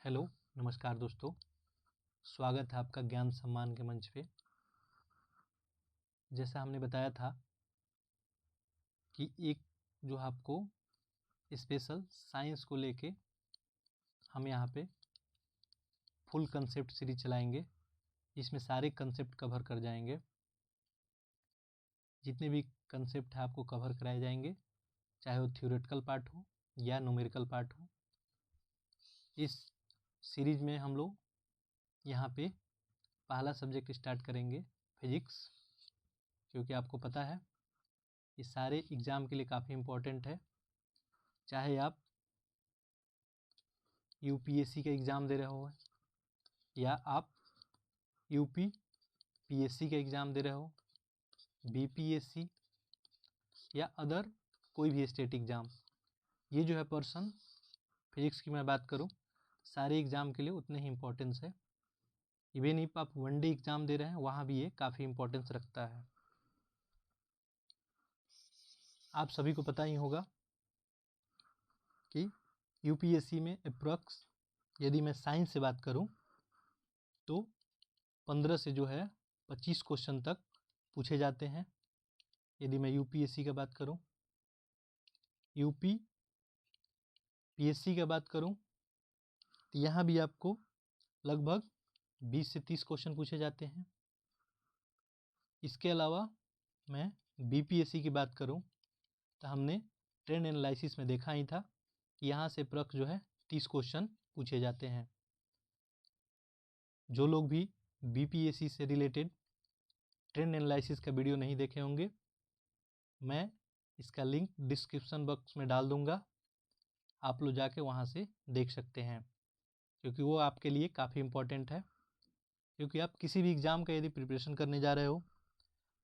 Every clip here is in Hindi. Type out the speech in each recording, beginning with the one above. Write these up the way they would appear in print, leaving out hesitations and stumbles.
हेलो, नमस्कार दोस्तों। स्वागत है आपका ज्ञान सम्मान के मंच पे। जैसा हमने बताया था कि एक जो आपको स्पेशल साइंस को लेके हम यहाँ पे फुल कंसेप्ट सीरीज चलाएंगे, जिसमें सारे कंसेप्ट कवर कर जाएंगे। जितने भी कंसेप्ट हैं आपको कवर कराए जाएंगे, चाहे वो थ्योरेटिकल पार्ट हो या न्यूमेरिकल पार्ट हो। इस सीरीज में हम लोग यहाँ पे पहला सब्जेक्ट स्टार्ट करेंगे फिजिक्स, क्योंकि आपको पता है ये सारे एग्ज़ाम के लिए काफ़ी इम्पोर्टेंट है। चाहे आप यूपीएससी का एग्ज़ाम दे रहे हो या आप यूपी पीएससी का एग्ज़ाम दे रहे हो, बीपीएससी या अदर कोई भी स्टेट एग्ज़ाम, ये जो है पर्सन फिजिक्स की मैं बात करूं, सारे एग्ज़ाम के लिए उतने ही इम्पोर्टेंस है। इवन इफ आप वनडे एग्ज़ाम दे रहे हैं, वहाँ भी ये काफ़ी इम्पोर्टेंस रखता है। आप सभी को पता ही होगा कि यूपीएससी में अप्रॉक्स, यदि मैं साइंस से बात करूं, तो 15 से जो है 25 क्वेश्चन तक पूछे जाते हैं। यदि मैं यूपीएससी का बात करूं, यूपी पीएससी का बात करूं, तो यहाँ भी आपको लगभग 20 से 30 क्वेश्चन पूछे जाते हैं। इसके अलावा मैं बीपीएससी की बात करूं, तो हमने ट्रेंड एनालिसिस में देखा ही था कि यहाँ से अप्रॉक्स जो है 30 क्वेश्चन पूछे जाते हैं। जो लोग भी बीपीएससी से रिलेटेड ट्रेंड एनालिसिस का वीडियो नहीं देखे होंगे, मैं इसका लिंक डिस्क्रिप्शन बॉक्स में डाल दूंगा, आप लोग जाके वहाँ से देख सकते हैं, क्योंकि वो आपके लिए काफ़ी इम्पोर्टेंट है। क्योंकि आप किसी भी एग्ज़ाम का यदि प्रिपरेशन करने जा रहे हो,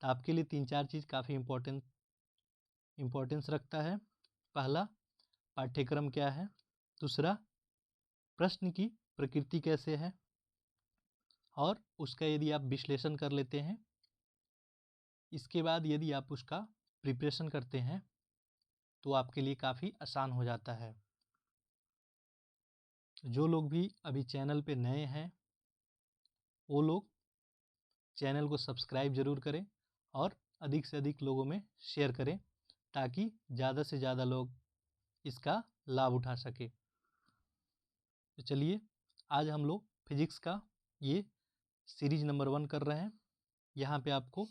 तो आपके लिए 3-4 चीज़ काफ़ी इम्पोर्टेंस रखता है। पहला, पाठ्यक्रम क्या है। दूसरा, प्रश्न की प्रकृति कैसे है, और उसका यदि आप विश्लेषण कर लेते हैं, इसके बाद यदि आप उसका प्रिपरेशन करते हैं, तो आपके लिए काफ़ी आसान हो जाता है। जो लोग भी अभी चैनल पे नए हैं, वो लोग चैनल को सब्सक्राइब ज़रूर करें और अधिक से अधिक लोगों में शेयर करें, ताकि ज़्यादा से ज़्यादा लोग इसका लाभ उठा सके। तो चलिए, आज हम लोग फिजिक्स का ये सीरीज नंबर 1 कर रहे हैं। यहाँ पे आपको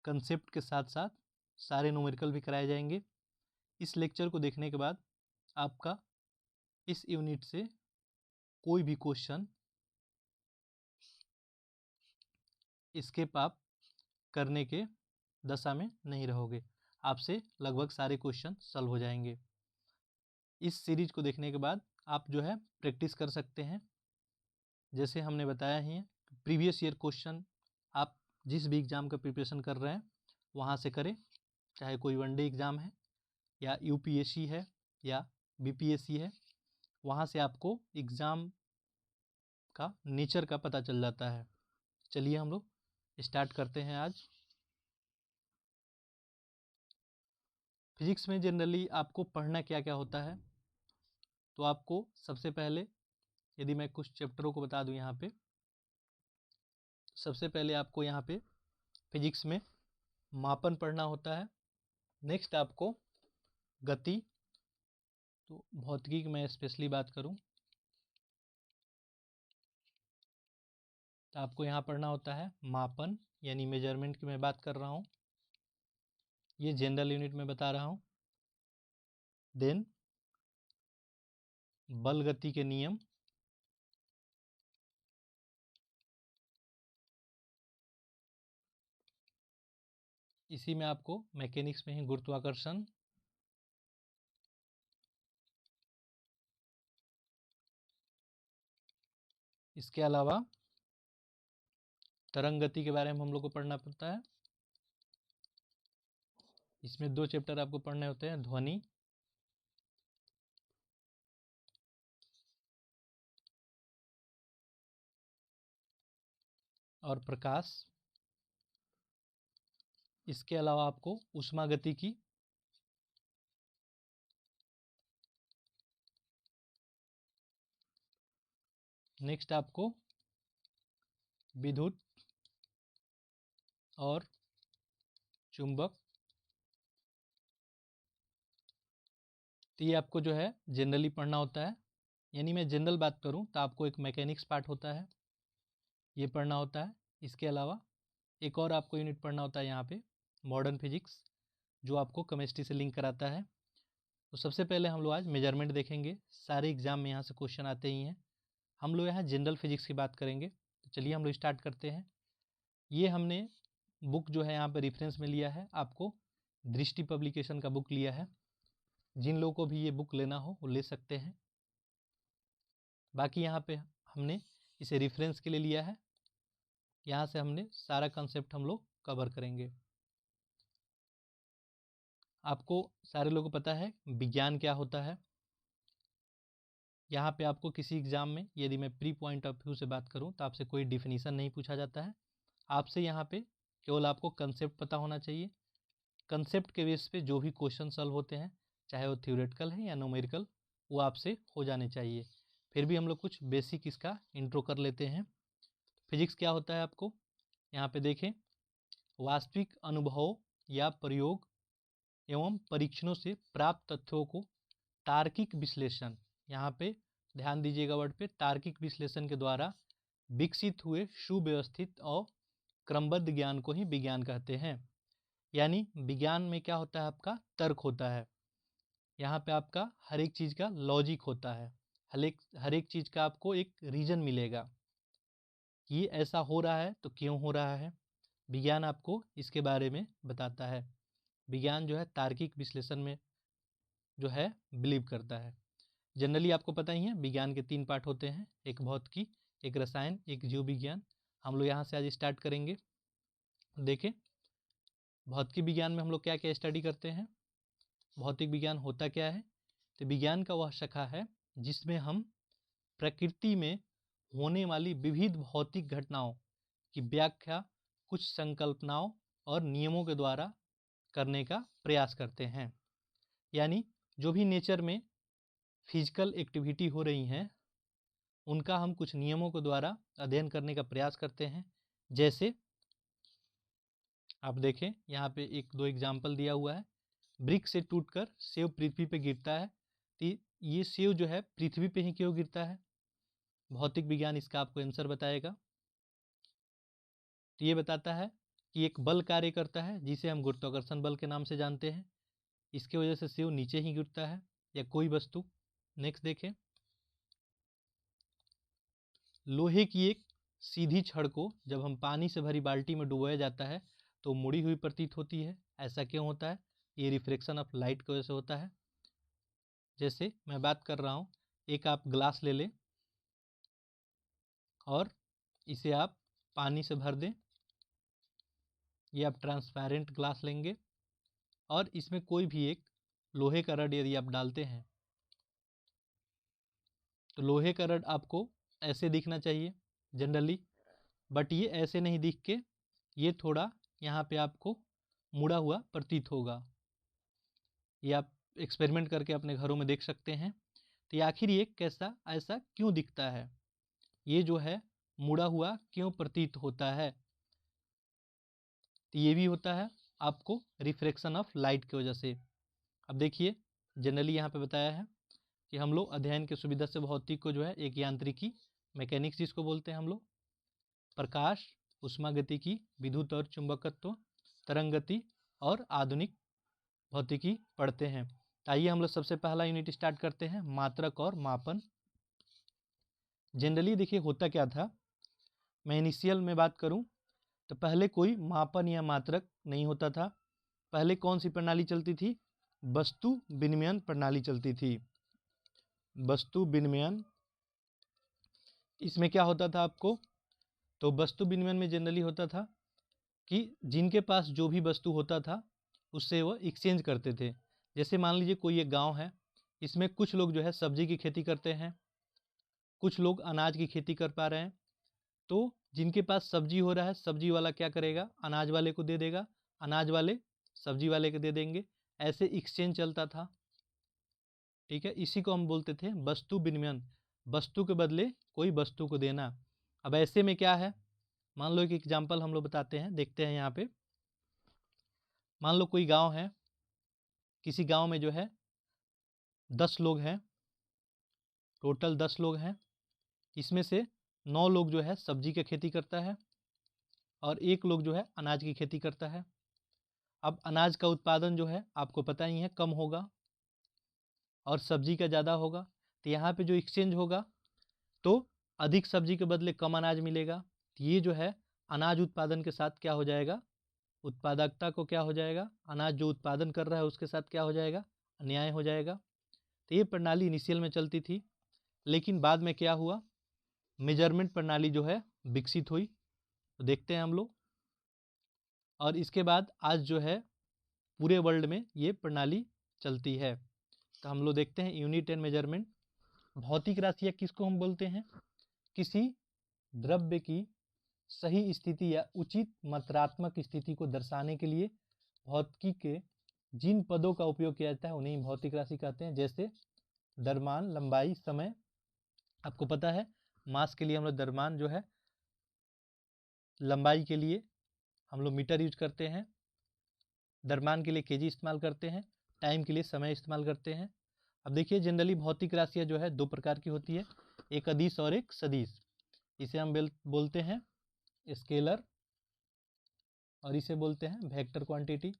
कंसेप्ट के साथ साथ सारे न्यूमेरिकल भी कराए जाएंगे। इस लेक्चर को देखने के बाद आपका इस यूनिट से कोई भी क्वेश्चन स्किप आप करने के दशा में नहीं रहोगे, आपसे लगभग सारे क्वेश्चन सॉल्व हो जाएंगे। इस सीरीज को देखने के बाद आप जो है प्रैक्टिस कर सकते हैं। जैसे हमने बताया ही है, प्रीवियस ईयर क्वेश्चन आप जिस भी एग्ज़ाम का प्रिपरेशन कर रहे हैं वहाँ से करें, चाहे कोई वनडे एग्ज़ाम है या यूपीएससी है या बीपीएससी है, वहाँ से आपको एग्ज़ाम का नेचर का पता चल जाता है। चलिए हम लोग स्टार्ट करते हैं आज। फिजिक्स में जनरली आपको पढ़ना क्या क्या होता है, तो आपको सबसे पहले, यदि मैं कुछ चैप्टरों को बता दूं यहाँ पे, सबसे पहले आपको यहाँ पे फिजिक्स में मापन पढ़ना होता है। नेक्स्ट आपको गति, तो भौतिकी की मैं स्पेशली बात करूं, तो आपको यहाँ पढ़ना होता है मापन, यानी मेजरमेंट की मैं बात कर रहा हूँ, ये जनरल यूनिट में बता रहा हूँ। देन बल गति के नियम, इसी में आपको मैकेनिक्स में ही गुरुत्वाकर्षण, इसके अलावा तरंग गति के बारे में हम लोग को पढ़ना पड़ता है। इसमें 2 चैप्टर आपको पढ़ने होते हैं, ध्वनि और प्रकाश। इसके अलावा आपको ऊष्मा गति की नेक्स्ट आपको विद्युत और चुंबक, तो ये आपको जो है जनरली पढ़ना होता है। यानी मैं जनरल बात करूं तो आपको एक मैकेनिक्स पार्ट होता है, ये पढ़ना होता है। इसके अलावा एक और आपको यूनिट पढ़ना होता है यहाँ पे मॉडर्न फिजिक्स, जो आपको केमिस्ट्री से लिंक कराता है। तो सबसे पहले हम लोग आज मेजरमेंट देखेंगे। सारे एग्जाम में यहाँ से क्वेश्चन आते ही हैं। हम लोग यहाँ जनरल फिजिक्स की बात करेंगे। तो चलिए हम लोग स्टार्ट करते हैं। ये हमने बुक जो है यहाँ पे रेफरेंस में लिया है, आपको दृष्टि पब्लिकेशन का बुक लिया है। जिन लोगों को भी ये बुक लेना हो वो ले सकते हैं। बाकी यहाँ पे हमने इसे रेफरेंस के लिए लिया है। यहाँ से हमने सारा कंसेप्ट हम लोग कवर करेंगे। आपको सारे लोगों को पता है विज्ञान क्या होता है। यहाँ पे आपको किसी एग्जाम में यदि मैं प्री पॉइंट ऑफ व्यू से बात करूँ तो आपसे कोई डिफिनीशन नहीं पूछा जाता है। आपसे यहाँ पे केवल आपको कंसेप्ट पता होना चाहिए। कंसेप्ट के बेस पे जो भी क्वेश्चन सॉल्व होते हैं, चाहे वो थ्योरेटिकल है या न्यूमेरिकल, वो आपसे हो जाने चाहिए। फिर भी हम लोग कुछ बेसिक इसका इंट्रो कर लेते हैं। फिजिक्स क्या होता है आपको यहाँ पे देखें, वास्तविक अनुभवों या प्रयोग एवं परीक्षणों से प्राप्त तथ्यों को तार्किक विश्लेषण, यहाँ पे ध्यान दीजिएगा वर्ड पे, तार्किक विश्लेषण के द्वारा विकसित हुए सुव्यवस्थित और क्रमबद्ध ज्ञान को ही विज्ञान कहते हैं। यानी विज्ञान में क्या होता है, आपका तर्क होता है। यहाँ पे आपका हर एक चीज़ का लॉजिक होता है, हर एक चीज़ का आपको एक रीजन मिलेगा, ये ऐसा हो रहा है तो क्यों हो रहा है। विज्ञान आपको इसके बारे में बताता है। विज्ञान जो है तार्किक विश्लेषण में जो है बिलीव करता है। जनरली आपको पता ही है विज्ञान के 3 पार्ट होते हैं, एक भौतिकी, एक रसायन, एक जीव विज्ञान। हम लोग यहाँ से आज स्टार्ट करेंगे। देखें भौतिकी विज्ञान में हम लोग क्या क्या स्टडी करते हैं। भौतिक विज्ञान होता क्या है, तो विज्ञान का वह शाखा है जिसमें हम प्रकृति में होने वाली विविध भौतिक घटनाओं की व्याख्या कुछ संकल्पनाओं और नियमों के द्वारा करने का प्रयास करते हैं। यानी जो भी नेचर में फिजिकल एक्टिविटी हो रही हैं, उनका हम कुछ नियमों के द्वारा अध्ययन करने का प्रयास करते हैं। जैसे आप देखें यहाँ पे 1-2 एग्जाम्पल दिया हुआ है। ब्रिक से टूटकर सेव पृथ्वी पे गिरता है, तो ये सेव जो है पृथ्वी पे ही क्यों गिरता है, भौतिक विज्ञान इसका आपको आंसर बताएगा। तो ये बताता है कि एक बल कार्य करता है जिसे हम गुरुत्वाकर्षण बल के नाम से जानते हैं। इसके वजह से सेव नीचे ही गिरता है या कोई वस्तु। नेक्स्ट देखें, लोहे की एक सीधी छड़ को जब हम पानी से भरी बाल्टी में डुबोया जाता है तो मुड़ी हुई प्रतीत होती है। ऐसा क्यों होता है, ये रिफ्लेक्शन ऑफ लाइट की वजह से होता है। जैसे मैं बात कर रहा हूँ, एक आप ग्लास ले लें और इसे आप पानी से भर दें। ये आप ट्रांसपेरेंट ग्लास लेंगे और इसमें कोई भी एक लोहे का रड यदि आप डालते हैं तो लोहे का रड आपको ऐसे दिखना चाहिए जनरली, बट ये ऐसे नहीं दिख के ये थोड़ा यहाँ पे आपको मुड़ा हुआ प्रतीत होगा। ये आप एक्सपेरिमेंट करके अपने घरों में देख सकते हैं। तो ये आखिर ये कैसा ऐसा क्यों दिखता है, ये जो है मुड़ा हुआ क्यों प्रतीत होता है। तो ये भी होता है आपको रिफ्रैक्शन ऑफ लाइट की वजह से। अब देखिए जनरली यहाँ पे बताया है कि हम लोग अध्ययन की सुविधा से भौतिक को जो है एक यांत्रिकी, मैकेनिक्स जिसको बोलते हैं हम लोग, प्रकाश, उष्मागतिकी, विद्युत और चुंबकत्व, तरंग गति और आधुनिक भौतिकी पढ़ते हैं। आइए हम लोग सबसे पहला यूनिट स्टार्ट करते हैं, मात्रक और मापन। जनरली देखिए होता क्या था, मैं इनिशियल में बात करूं तो पहले कोई मापन या मात्रक नहीं होता था। पहले कौन सी प्रणाली चलती थी, वस्तु विनिमयन प्रणाली चलती थी। वस्तु विनिमयन, इसमें क्या होता था आपको, तो वस्तु विनिमयन में जनरली होता था कि जिनके पास जो भी वस्तु होता था उससे वो एक्सचेंज करते थे। जैसे मान लीजिए कोई एक गांव है, इसमें कुछ लोग जो है सब्जी की खेती करते हैं, कुछ लोग अनाज की खेती कर पा रहे हैं। तो जिनके पास सब्जी हो रहा है, सब्जी वाला क्या करेगा, अनाज वाले को दे देगा, अनाज वाले सब्जी वाले को दे देंगे, ऐसे एक्सचेंज चलता था। ठीक है, इसी को हम बोलते थे वस्तु विनिमयन। वस्तु के बदले कोई वस्तु को देना। अब ऐसे में क्या है, मान लो एक एग्जाम्पल हम लोग बताते हैं, देखते हैं यहाँ पे। मान लो कोई गांव है, किसी गांव में जो है 10 लोग हैं, टोटल 10 लोग हैं। इसमें से 9 लोग जो है सब्जी की खेती करता है और 1 लोग जो है अनाज की खेती करता है। अब अनाज का उत्पादन जो है आपको पता ही है कम होगा और सब्जी का ज़्यादा होगा, तो यहाँ पे जो एक्सचेंज होगा तो अधिक सब्जी के बदले कम अनाज मिलेगा। तो ये जो है अनाज उत्पादन के साथ क्या हो जाएगा, उत्पादकता को क्या हो जाएगा, अनाज जो उत्पादन कर रहा है उसके साथ क्या हो जाएगा, अन्याय हो जाएगा। तो ये प्रणाली इनिशियल में चलती थी, लेकिन बाद में क्या हुआ, मेजरमेंट प्रणाली जो है विकसित हुई। तो देखते हैं हम लोग, और इसके बाद आज जो है पूरे वर्ल्ड में ये प्रणाली चलती है। तो हम लोग देखते हैं यूनिट एंड मेजरमेंट। भौतिक राशियाँ किसको हम बोलते हैं, किसी द्रव्य की सही स्थिति या उचित मात्रात्मक स्थिति को दर्शाने के लिए भौतिकी के जिन पदों का उपयोग किया जाता है उन्हें भौतिक राशि कहते हैं। जैसे द्रव्यमान, लंबाई, समय। आपको पता है मास के लिए हम लोग द्रव्यमान जो है, लंबाई के लिए हम लोग मीटर यूज करते हैं, द्रव्यमान के लिए केजी इस्तेमाल करते हैं, टाइम के लिए समय इस्तेमाल करते हैं। अब देखिए जनरली भौतिक राशियाँ जो है 2 प्रकार की होती है, एक अदिश और एक सदिश। इसे हम बोलते हैं स्केलर और इसे बोलते हैं वेक्टर क्वांटिटी।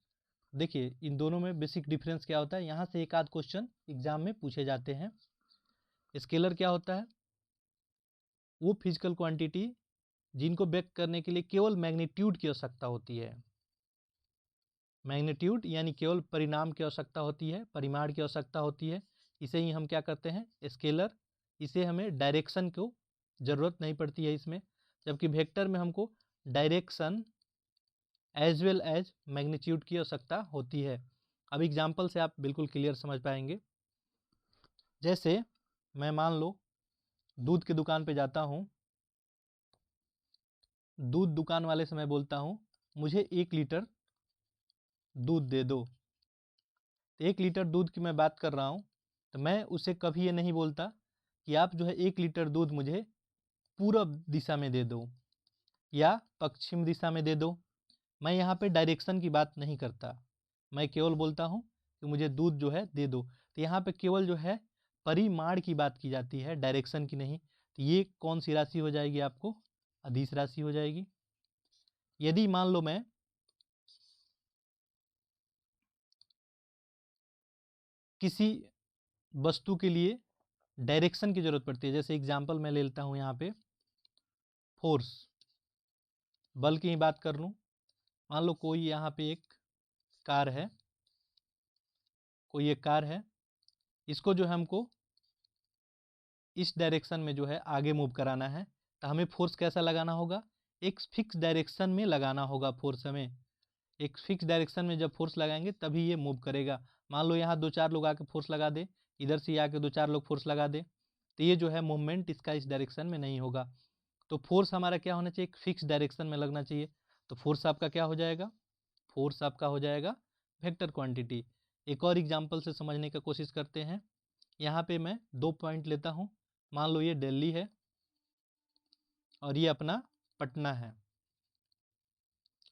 देखिए इन दोनों में बेसिक डिफरेंस क्या होता है, यहाँ से एक आध क्वेश्चन एग्जाम में पूछे जाते हैं। स्केलर क्या होता है, वो फिजिकल क्वांटिटी जिनको व्यक्त करने के लिए केवल मैग्नीट्यूड की आवश्यकता होती है। मैग्नीट्यूड यानी केवल परिमाण की आवश्यकता होती है, परिमाण की आवश्यकता होती है, इसे ही हम क्या करते हैं, स्केलर। इसे हमें डायरेक्शन को ज़रूरत नहीं पड़ती है इसमें, जबकि वेक्टर में हमको direction as well as magnitude की आवश्यकता होती है। अब एग्जाम्पल से आप बिल्कुल क्लियर समझ पाएंगे। जैसे मैं मान लो दूध की दुकान पे जाता हूँ, दूध दुकान वाले से मैं बोलता हूँ मुझे 1 लीटर दूध दे दो। तो 1 लीटर दूध की मैं बात कर रहा हूँ, तो मैं उसे कभी ये नहीं बोलता कि आप जो है 1 लीटर दूध मुझे पूरब दिशा में दे दो या पश्चिम दिशा में दे दो। मैं यहाँ पे डायरेक्शन की बात नहीं करता, मैं केवल बोलता हूँ कि मुझे दूध जो है दे दो। तो यहाँ पे केवल जो है परिमाण की बात की जाती है, डायरेक्शन की नहीं। तो ये कौन सी राशि हो जाएगी, आपको अदिश राशि हो जाएगी। यदि मान लो मैं किसी वस्तु के लिए डायरेक्शन की जरूरत पड़ती है, जैसे एग्जाम्पल मैं ले लेता हूँ यहाँ पे फोर्स, बल की ही बात कर लूँ। मान लो कोई यहाँ पे एक कार है, कोई एक कार है, इसको जो है हमको इस डायरेक्शन में जो है आगे मूव कराना है, तो हमें फोर्स कैसा लगाना होगा, एक फिक्स डायरेक्शन में लगाना होगा फोर्स। हमें एक फिक्स डायरेक्शन में जब फोर्स लगाएंगे तभी ये मूव करेगा। मान लो यहाँ 2-4 लोग आके फोर्स लगा दे, इधर से आके 2-4 लोग फोर्स लगा दे, तो ये जो है मूवमेंट इसका इस डायरेक्शन में नहीं होगा। तो फोर्स हमारा क्या होना चाहिए, एक फिक्स डायरेक्शन में लगना चाहिए। तो फोर्स आपका क्या हो जाएगा, फोर्स आपका हो जाएगा वेक्टर क्वांटिटी। एक और एग्जाम्पल से समझने का कोशिश करते हैं। यहाँ पे मैं 2 पॉइंट लेता हूँ, मान लो ये दिल्ली है और ये अपना पटना है।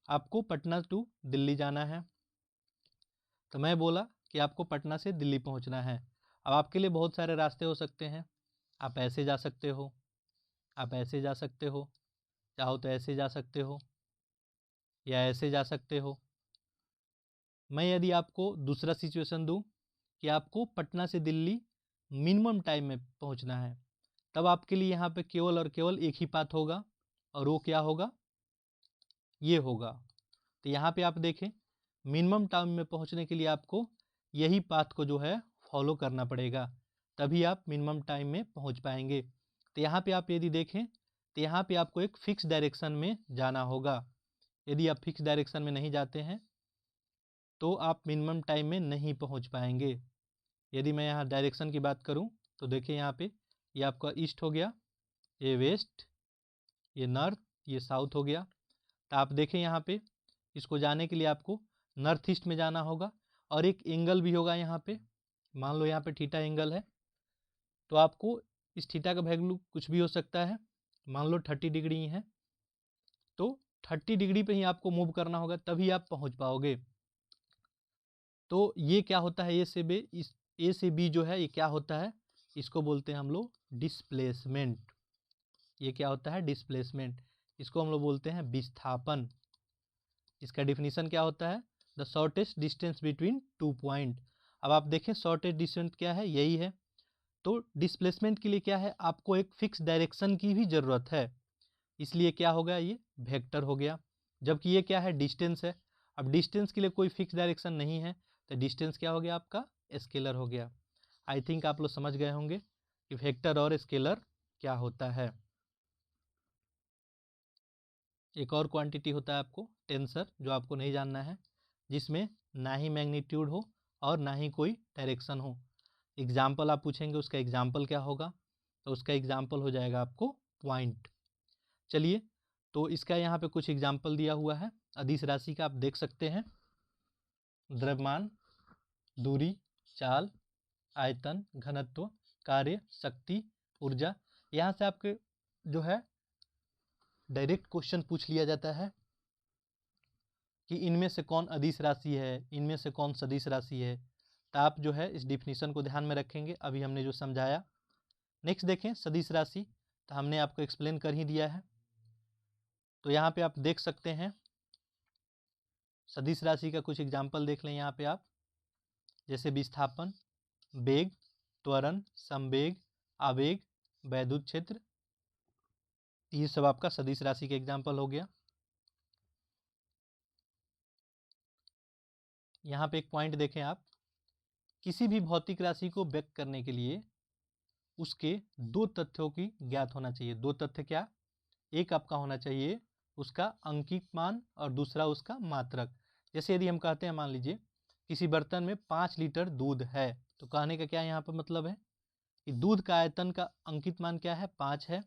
आपको पटना टू दिल्ली जाना है, तो मैं बोला कि आपको पटना से दिल्ली पहुंचना है। अब आपके लिए बहुत सारे रास्ते हो सकते हैं, आप ऐसे जा सकते हो, आप ऐसे जा सकते हो, चाहो तो ऐसे जा सकते हो या ऐसे जा सकते हो। मैं यदि आपको दूसरा सिचुएशन दूं कि आपको पटना से दिल्ली मिनिमम टाइम में पहुंचना है, तब आपके लिए यहाँ पे केवल और केवल एक ही पाथ होगा, और वो क्या होगा, ये होगा। तो यहाँ पे आप देखें मिनिमम टाइम में पहुँचने के लिए आपको यही पाथ को जो है फॉलो करना पड़ेगा, तभी आप मिनिमम टाइम में पहुँच पाएंगे। तो यहाँ पे आप यदि देखें तो यहाँ पे आपको एक फिक्स डायरेक्शन में जाना होगा। यदि आप फिक्स डायरेक्शन में नहीं जाते हैं तो आप मिनिमम टाइम में नहीं पहुँच पाएंगे। यदि मैं यहाँ डायरेक्शन की बात करूँ तो देखिए यहाँ पे ये आपका ईस्ट हो गया, ये वेस्ट, ये नॉर्थ, ये साउथ हो गया। तो आप देखें यहाँ पे इसको जाने के लिए आपको नॉर्थ ईस्ट में जाना होगा, और एक एंगल भी होगा यहाँ पे, मान लो यहाँ पे थीटा एंगल है, तो आपको इस थीटा का वैल्यू कुछ भी हो सकता है, मान लो 30 डिग्री है, तो 30 डिग्री पे ही आपको मूव करना होगा, तभी आप पहुंच पाओगे। तो ये क्या होता है, ए से बी जो है ये क्या होता है, इसको बोलते हैं हम लोग डिस्प्लेसमेंट। ये क्या होता है, डिस्प्लेसमेंट। इसको हम लोग बोलते हैं विस्थापन। इसका डिफिनीशन क्या होता है, the shortest distance between 2 point. अब आप देखें शॉर्टेस्ट डिस्टेंस क्या है, यही है। तो डिस्प्लेसमेंट के लिए क्या है, आपको एक फिक्स डायरेक्शन की भी ज़रूरत है, इसलिए क्या होगा, ये वेक्टर हो गया। जबकि ये क्या है, डिस्टेंस है। अब डिस्टेंस के लिए कोई फिक्स डायरेक्शन नहीं है, तो डिस्टेंस क्या हो गया आपका, स्केलर हो गया। आई थिंक आप लोग समझ गए होंगे कि वेक्टर और स्केलर क्या होता है। एक और क्वांटिटी होता है आपको टेंसर, जो आपको नहीं जानना है, जिसमें ना ही मैग्नीट्यूड हो और ना ही कोई डायरेक्शन हो। एग्जाम्पल आप पूछेंगे, उसका एग्जाम्पल क्या होगा, तो उसका एग्जाम्पल हो जाएगा आपको पॉइंट। चलिए, तो इसका यहाँ पे कुछ एग्जाम्पल दिया हुआ है अदिश राशि का, आप देख सकते हैं। द्रव्यमान, दूरी, चाल, आयतन, घनत्व, कार्य, शक्ति, ऊर्जा। यहाँ से आपके जो है डायरेक्ट क्वेश्चन पूछ लिया जाता है कि इनमें से कौन अदिश राशि है, इनमें से कौन सदिश राशि है। तो आप जो है इस डिफिनीशन को ध्यान में रखेंगे, अभी हमने जो समझाया। नेक्स्ट देखें सदिश राशि, तो हमने आपको एक्सप्लेन कर ही दिया है। तो यहाँ पे आप देख सकते हैं सदिश राशि का कुछ एग्जाम्पल देख लें यहाँ पे आप, जैसे विस्थापन, वेग, त्वरण, संवेग, आवेग, वैद्युत क्षेत्र, ये सब आपका सदिश राशि के एग्जाम्पल हो गया। यहाँ पे एक पॉइंट देखें आप, किसी भी भौतिक राशि को व्यक्त करने के लिए उसके दो तथ्यों की ज्ञात होना चाहिए। दो तथ्य क्या, एक आपका होना चाहिए उसका अंकित मान और दूसरा उसका मात्रक। जैसे यदि हम कहते हैं, मान लीजिए किसी बर्तन में 5 लीटर दूध है, तो कहने का क्या यहाँ पर मतलब है कि दूध का आयतन का अंकित मान क्या है, 5 है,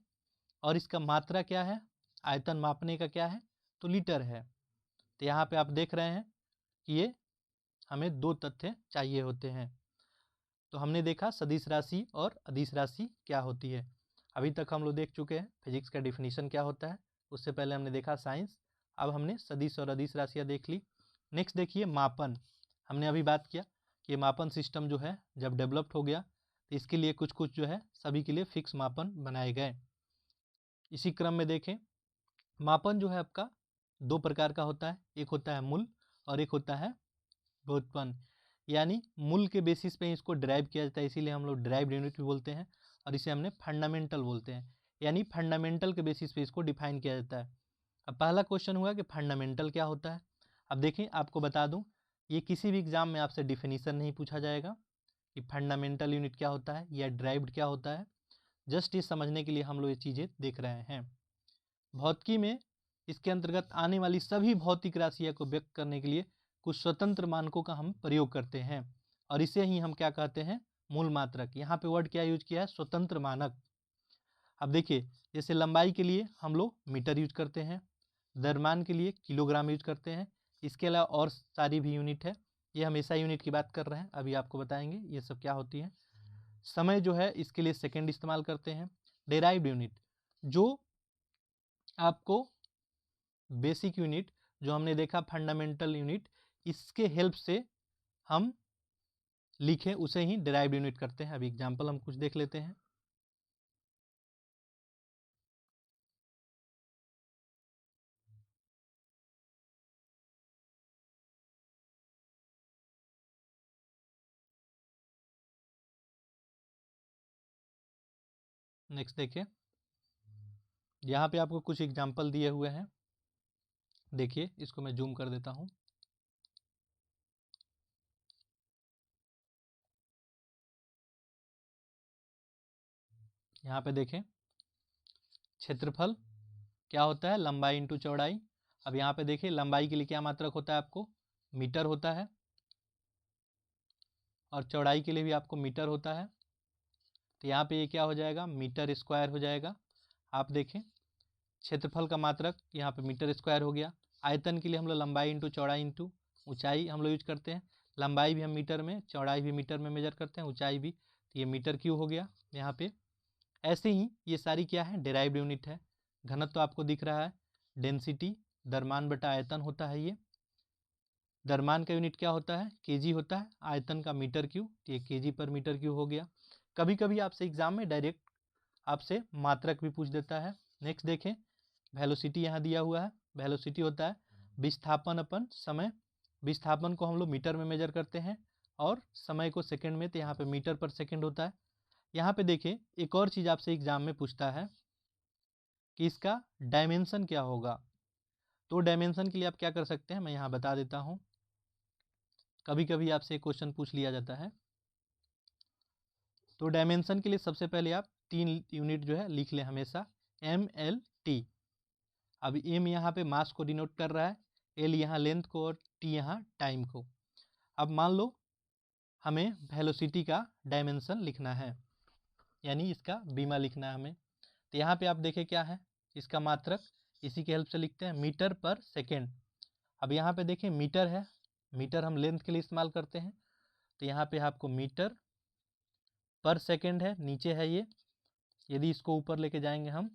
और इसका मात्रा क्या है, आयतन मापने का क्या है, तो लीटर है। तो यहाँ पे आप देख रहे हैं कि ये हमें दो तथ्य चाहिए होते हैं। तो हमने देखा सदिश राशि और अदिश राशि क्या होती है। अभी तक हम लोग देख चुके हैं फिजिक्स का डिफिनीशन क्या होता है, उससे पहले हमने देखा साइंस। अब हमने सदिश और अदिश राशियाँ देख ली। नेक्स्ट देखिए मापन। हमने अभी बात किया कि मापन सिस्टम जो है जब डेवलप्ड हो गया, तो इसके लिए कुछ कुछ जो है सभी के लिए फिक्स मापन बनाए गए। इसी क्रम में देखें, मापन जो है आपका दो प्रकार का होता है, एक होता है मूल और एक होता है व्युत्पन्न। यानी मूल के बेसिस पे इसको ड्राइव किया जाता है, इसीलिए हम लोग ड्राइव्ड यूनिट भी बोलते हैं, और इसे हमने फंडामेंटल बोलते हैं। यानी फंडामेंटल के बेसिस पे इसको डिफाइन किया जाता है। अब पहला क्वेश्चन हुआ कि फंडामेंटल क्या होता है। अब देखिए आपको बता दूं, ये किसी भी एग्जाम में आपसे डिफिनीशन नहीं पूछा जाएगा कि फंडामेंटल यूनिट क्या होता है या ड्राइव्ड क्या होता है। जस्ट ये समझने के लिए हम लोग ये चीज़ें देख रहे हैं। भौतिकी में इसके अंतर्गत आने वाली सभी भौतिक राशियों को व्यक्त करने के लिए कुछ स्वतंत्र मानकों का हम प्रयोग करते हैं, और इसे ही हम क्या कहते हैं, मूल मात्रक। यहाँ पे वर्ड क्या यूज किया है, स्वतंत्र मानक। अब देखिए, जैसे लंबाई के लिए हम लोग मीटर यूज करते हैं, द्रव्यमान के लिए किलोग्राम यूज करते हैं, इसके अलावा और सारी भी यूनिट है। ये हमेशा यूनिट की बात कर रहे हैं, अभी आपको बताएंगे ये सब क्या होती है। समय जो है इसके लिए सेकेंड इस्तेमाल करते हैं। डेराइव्ड यूनिट, जो आपको बेसिक यूनिट जो हमने देखा फंडामेंटल यूनिट, इसके हेल्प से हम लिखें उसे ही डिराइव्ड यूनिट करते हैं। अभी एग्जांपल हम कुछ देख लेते हैं। नेक्स्ट देखिए, यहाँ पे आपको कुछ एग्जांपल दिए हुए हैं। देखिए इसको मैं जूम कर देता हूँ। यहाँ पे देखें, क्षेत्रफल क्या होता है, लंबाई इंटू चौड़ाई। अब यहाँ पे देखिए लंबाई के लिए क्या मात्रक होता है, आपको मीटर होता है, और चौड़ाई के लिए भी आपको मीटर होता है। तो यहाँ पे ये क्या हो जाएगा, मीटर स्क्वायर हो जाएगा। आप देखें क्षेत्रफल का मात्रक यहाँ पे मीटर स्क्वायर हो गया। आयतन के लिए हम लोग लंबाई इंटू चौड़ाई इंटू ऊंचाई हम लोग यूज करते हैं। लंबाई भी हम मीटर में, चौड़ाई भी मीटर में मेजर करते हैं, ऊंचाई भी। तो ये मीटर क्यूब हो गया यहाँ पे। ऐसे ही ये सारी क्या है, डेराइव्ड यूनिट है। घनत्व तो आपको दिख रहा है, डेंसिटी द्रव्यमान बटा आयतन होता है। ये द्रव्यमान का यूनिट क्या होता है, केजी होता है, आयतन का मीटर क्यूब, ये केजी पर मीटर क्यूब हो गया। कभी कभी आपसे एग्जाम में डायरेक्ट आपसे मात्रक भी पूछ देता है। नेक्स्ट देखें, वेलोसिटी यहाँ दिया हुआ है। वेलोसिटी होता है विस्थापन अपन समय। विस्थापन को हम लोग मीटर में मेजर करते हैं और समय को सेकंड में, तो यहाँ पे मीटर पर सेकंड होता है। यहाँ पे देखिए एक और चीज़ आपसे एग्जाम में पूछता है कि इसका डायमेंशन क्या होगा। तो डायमेंशन के लिए आप क्या कर सकते हैं, मैं यहाँ बता देता हूँ। कभी कभी आपसे क्वेश्चन पूछ लिया जाता है, तो डायमेंशन के लिए सबसे पहले आप 3 यूनिट जो है लिख लें हमेशा, MLT। अब M यहाँ पे मास को डिनोट कर रहा है, L यहाँ लेंथ को और T यहाँ टाइम को। अब मान लो हमें वेलोसिटी का डायमेंशन लिखना है, यानी इसका बीमा लिखना है हमें। तो यहाँ पे आप देखें क्या है, इसका मात्रक, इसी की हेल्प से लिखते हैं मीटर पर सेकेंड। अब यहाँ पे देखें मीटर है, मीटर हम लेंथ के लिए इस्तेमाल करते हैं, तो यहाँ पे आपको मीटर पर सेकेंड है, नीचे है ये। यदि इसको ऊपर लेके जाएंगे हम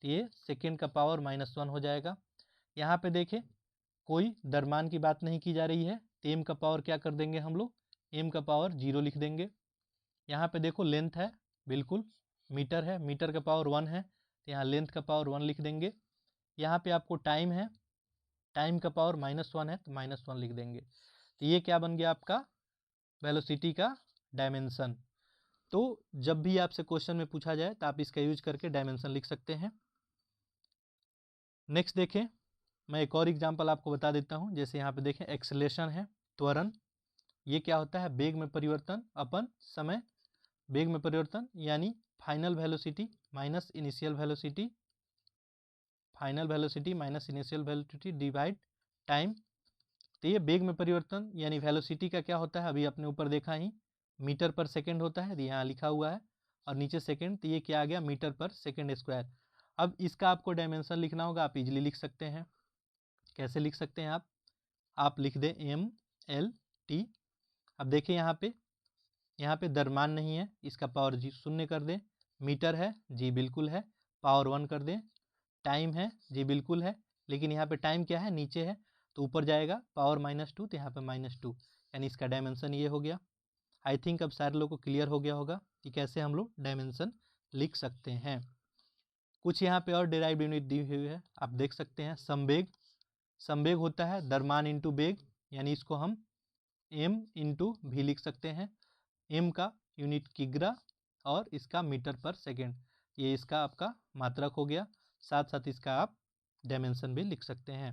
तो ये सेकेंड का पावर -1 हो जाएगा। यहाँ पे देखें कोई द्रव्यमान की बात नहीं की जा रही है, तो एम का पावर क्या कर देंगे हम लोग, एम का पावर 0 लिख देंगे। यहाँ पे देखो लेंथ है, बिल्कुल मीटर है, मीटर का पावर 1 है, तो यहाँ लेंथ का पावर 1 लिख देंगे। यहाँ पे आपको टाइम है, टाइम का पावर -1 है, तो -1 लिख देंगे। तो ये क्या बन गया आपका वेलोसिटी का डायमेंशन। तो जब भी आपसे क्वेश्चन में पूछा जाए तो आप इसका यूज करके डायमेंशन लिख सकते हैं। नेक्स्ट देखें, मैं एक और एग्जांपल आपको बता देता हूं। जैसे यहाँ पे देखें एक्सेलेरेशन है, त्वरण। ये क्या होता है, वेग में परिवर्तन अपन समय। वेग में परिवर्तन यानी final velocity minus initial velocity, final velocity minus initial velocity divide time. तो ये वेग में परिवर्तन यानी वेलोसिटी का क्या होता है, अभी अपने ऊपर देखा ही, मीटर पर सेकेंड होता है, यहाँ लिखा हुआ है, और नीचे सेकेंड, तो ये क्या आ गया, मीटर पर सेकेंड स्क्वायर। अब इसका आपको डायमेंशन लिखना होगा, आप इजीली लिख सकते हैं। कैसे लिख सकते हैं आप लिख दें MLT। अब देखिए यहाँ पे द्रव्यमान नहीं है, इसका पावर जी 0 कर दें। मीटर है जी बिल्कुल है, पावर 1 कर दें। टाइम है जी बिल्कुल है, लेकिन यहाँ पे टाइम क्या है, नीचे है, तो ऊपर जाएगा पावर -2, तो यहाँ पे -2, यानी इसका डायमेंशन ये हो गया। आई थिंक अब सारे लोगों को क्लियर हो गया होगा कि कैसे हम लोग डायमेंशन लिख सकते हैं। कुछ यहाँ पे और डेराइव्ड यूनिट दी हुई है, आप देख सकते हैं। संवेग, संवेग होता है द्रव्यमान इंटू वेग, यानी इसको हम m इंटू भी लिख सकते हैं। m का यूनिट किग्रा और इसका मीटर पर सेकेंड, ये इसका आपका मात्रक हो गया। साथ साथ इसका आप डायमेंशन भी लिख सकते हैं।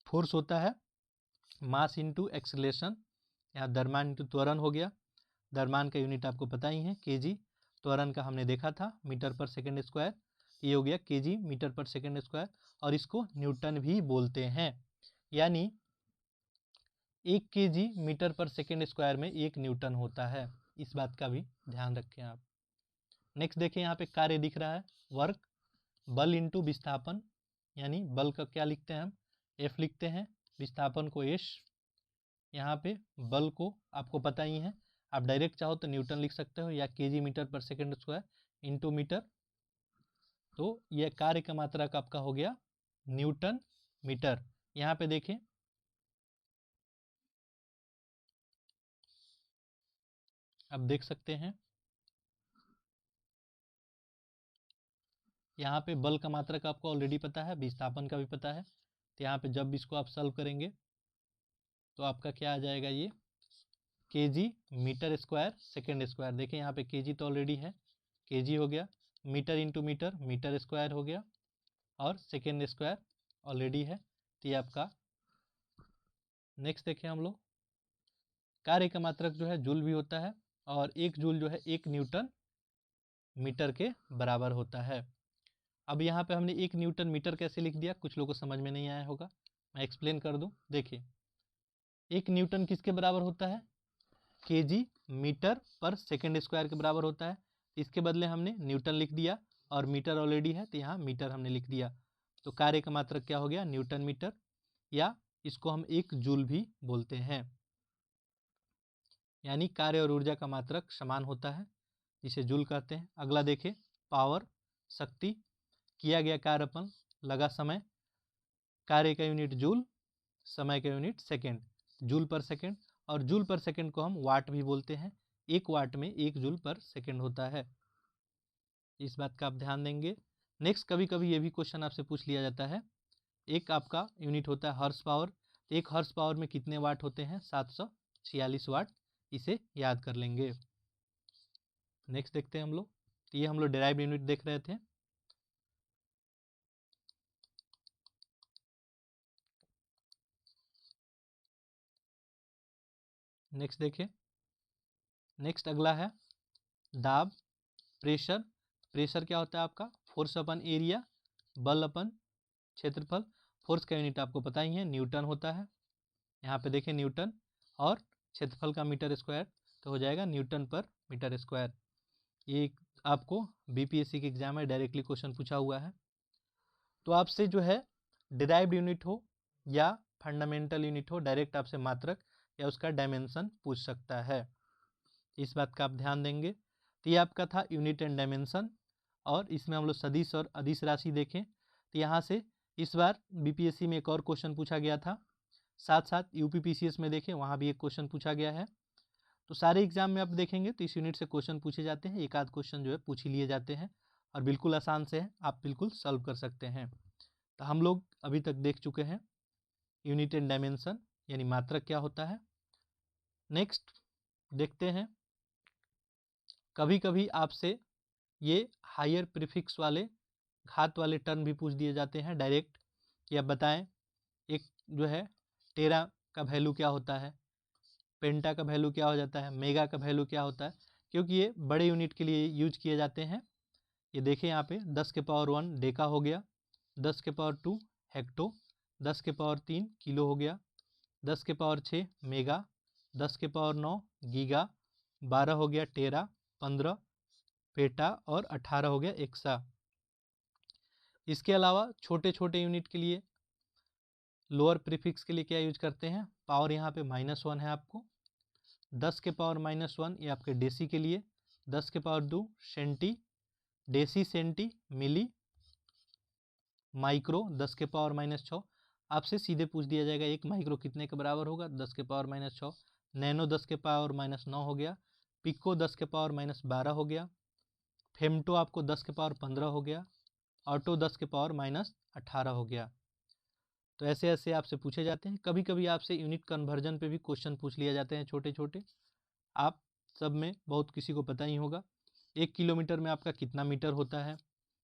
फोर्स होता है मास इंटू एक्सेलेरेशन, यहाँ द्रव्यमान इंटू त्वरण हो गया। द्रव्यमान का यूनिट आपको पता ही है केजी, त्वरण का हमने देखा था मीटर पर सेकेंड स्क्वायर, ये हो गया केजी मीटर पर सेकेंड स्क्वायर, और इसको न्यूटन भी बोलते हैं। यानी 1 केजी मीटर पर सेकेंड स्क्वायर में 1 न्यूटन होता है, इस बात का भी ध्यान रखें आप। नेक्स्ट देखें, यहाँ पे कार्य दिख रहा है, वर्क, बल इंटू विस्थापन, यानी बल का क्या लिखते हैं हम, F लिखते हैं, विस्थापन को S। यहाँ पे बल को आपको पता ही है, आप डायरेक्ट चाहो तो न्यूटन लिख सकते हो, या केजी मीटर पर सेकेंड स्क्वायर इंटू मीटर। तो यह कार्य का मात्रक आपका हो गया न्यूटन मीटर। यहाँ पे देखें आप देख सकते हैं, यहाँ पे बल का मात्रक आपको ऑलरेडी पता है, विस्थापन का भी पता है। तो यहाँ पे जब इसको आप सॉल्व करेंगे तो आपका क्या आ जाएगा, ये KG metre square second square. देखें यहाँ पे केजी तो ऑलरेडी है, केजी हो गया, metre into metre, metre square हो गया, और सेकेंड स्क्वायर ऑलरेडी है, तो ये आपका। नेक्स्ट देखें हम लोग, कार्य का मात्रक जो है जूल भी होता है, और 1 जूल जो है 1 न्यूटन मीटर के बराबर होता है। अब यहाँ पे हमने 1 न्यूटन मीटर कैसे लिख दिया, कुछ लोगों को समझ में नहीं आया होगा, मैं एक्सप्लेन कर दूं। देखिए 1 न्यूटन किसके बराबर होता है, केजी मीटर पर सेकेंड स्क्वायर के बराबर होता है। इसके बदले हमने न्यूटन लिख दिया, और मीटर ऑलरेडी है तो यहाँ मीटर हमने लिख दिया। तो कार्य का मात्रक क्या हो गया, न्यूटन मीटर, या इसको हम 1 जूल भी बोलते हैं। यानी कार्य और ऊर्जा का मात्रक समान होता है, जिसे जूल कहते हैं। अगला देखें, पावर शक्ति, किया गया कार्य अपन, लगा समय, कार्य का यूनिट जूल, समय का यूनिट सेकेंड, जूल पर सेकेंड, और जूल पर सेकेंड को हम वाट भी बोलते हैं। 1 वाट में 1 जूल पर सेकेंड होता है, इस बात का आप ध्यान देंगे। नेक्स्ट, कभी कभी ये भी क्वेश्चन आपसे पूछ लिया जाता है, एक आपका यूनिट होता है हॉर्स पावर, तो 1 हॉर्स पावर में कितने वाट होते हैं? 746 वाट, इसे याद कर लेंगे। नेक्स्ट देखते हैं हम लोग, तो ये हम लोग डेराइव्ड यूनिट देख रहे थे। नेक्स्ट देखें, नेक्स्ट अगला है दाब, प्रेशर। प्रेशर क्या होता है आपका? फोर्स अपन एरिया, बल अपन क्षेत्रफल। फोर्स का यूनिट आपको पता ही है, न्यूटन होता है। यहाँ पे देखें न्यूटन, और क्षेत्रफल का मीटर स्क्वायर, तो हो जाएगा न्यूटन पर मीटर स्क्वायर। ये आपको बीपीएससी के एग्जाम में डायरेक्टली क्वेश्चन पूछा हुआ है। तो आपसे जो है डिराइव्ड यूनिट हो या फंडामेंटल यूनिट हो, डायरेक्ट आपसे मात्रक या उसका डायमेंशन पूछ सकता है, इस बात का आप ध्यान देंगे। तो ये आपका था यूनिट एंड डायमेंशन, और इसमें हम लोग सदिश और अदिश राशि देखें। तो यहाँ से इस बार बीपीएससी में एक और क्वेश्चन पूछा गया था, साथ साथ यूपीपीसीएस में देखें, वहाँ भी एक क्वेश्चन पूछा गया है। तो सारे एग्जाम में आप देखेंगे तो इस यूनिट से क्वेश्चन पूछे जाते हैं, एक आध क्वेश्चन जो है पूछ ही लिए जाते हैं, और बिल्कुल आसान से है, आप बिल्कुल सॉल्व कर सकते हैं। तो हम लोग अभी तक देख चुके हैं यूनिट एंड डायमेंशन, यानी मात्रक क्या होता है। नेक्स्ट देखते हैं, कभी कभी आपसे ये हायर प्रीफिक्स वाले, घात वाले टर्म भी पूछ दिए जाते हैं डायरेक्ट, कि आप बताएं एक जो है टेरा का वैल्यू क्या होता है, पेंटा का वैल्यू क्या हो जाता है, मेगा का वैल्यू क्या होता है, क्योंकि ये बड़े यूनिट के लिए यूज किए जाते हैं। ये देखें यहाँ पे 10 के पावर 1 डेका हो गया, 10 के पावर 2 हेक्टो, 10 के पावर 3 किलो हो गया, 10 के पावर 6 मेगा, 10 के पावर 9 गीगा, 12 हो गया टेरा, 15 पेटा, और 18 हो गया एक्सा। इसके अलावा छोटे छोटे यूनिट के लिए, लोअर प्रीफिक्स के लिए क्या यूज करते हैं? पावर यहाँ पे -1 है आपको, 10 के पावर -1 ये आपके डेसी के लिए, 10 के power 2 centi, deci centi milli, micro 10 के पावर -6, आपसे सीधे पूछ दिया जाएगा एक माइक्रो कितने के बराबर होगा? 10 के पावर -6। नैनो 10 के पावर -9 हो गया, पिको 10 के पावर -12 हो गया, फेमटो आपको 10 के पावर 15 हो गया, ऑटो 10 के पावर -18 हो गया। तो ऐसे ऐसे आपसे पूछे जाते हैं। कभी कभी आपसे यूनिट कन्वर्जन पे भी क्वेश्चन पूछ लिए जाते हैं छोटे छोटे, आप सब में बहुत किसी को पता ही होगा 1 किलोमीटर में आपका कितना मीटर होता है,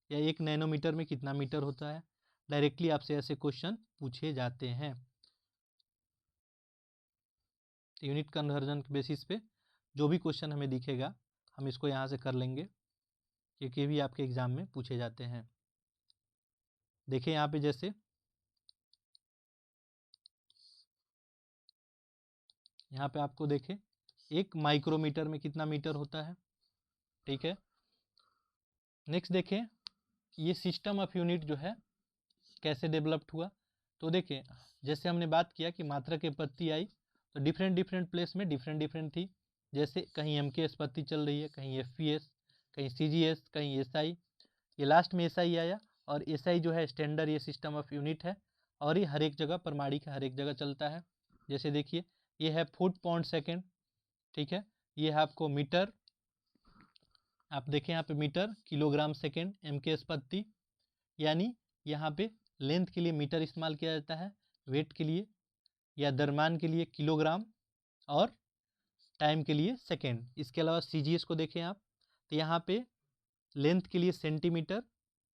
या 1 नैनोमीटर में कितना मीटर होता है, डायरेक्टली आपसे ऐसे क्वेश्चन पूछे जाते हैं। यूनिट कन्वर्जन के बेसिस पे जो भी क्वेश्चन हमें दिखेगा हम इसको यहाँ से कर लेंगे, क्योंकि ये भी आपके एग्जाम में पूछे जाते हैं। देखिए यहाँ पे जैसे यहाँ पे आपको देखें 1 माइक्रोमीटर में कितना मीटर होता है, ठीक है। नेक्स्ट देखें ये सिस्टम ऑफ यूनिट जो है कैसे डेवलप्ड हुआ। तो देखें जैसे हमने बात किया कि मात्रा की पत्ती आई तो डिफरेंट डिफरेंट प्लेस में डिफरेंट डिफरेंट थी, जैसे कहीं MKS पत्ती चल रही है, कहीं FPS, कहीं CGS, कहीं SI, ये लास्ट में SI आया, और SI जो है स्टैंडर्ड ये सिस्टम ऑफ यूनिट है, और ये हर एक जगह प्रमाणिक हर एक जगह चलता है। जैसे देखिए ये है फुट पाउंड सेकेंड, ठीक है, ये है आपको मीटर, आप देखें यहाँ पे मीटर, किलोग्राम सेकेंड, MKS पत्ती, यानी यहाँ पे लेंथ के लिए मीटर इस्तेमाल किया जाता है, वेट के लिए या द्रव्यमान के लिए किलोग्राम, और टाइम के लिए सेकेंड। इसके अलावा CGS को देखें आप, तो यहाँ पे लेंथ के लिए सेंटीमीटर,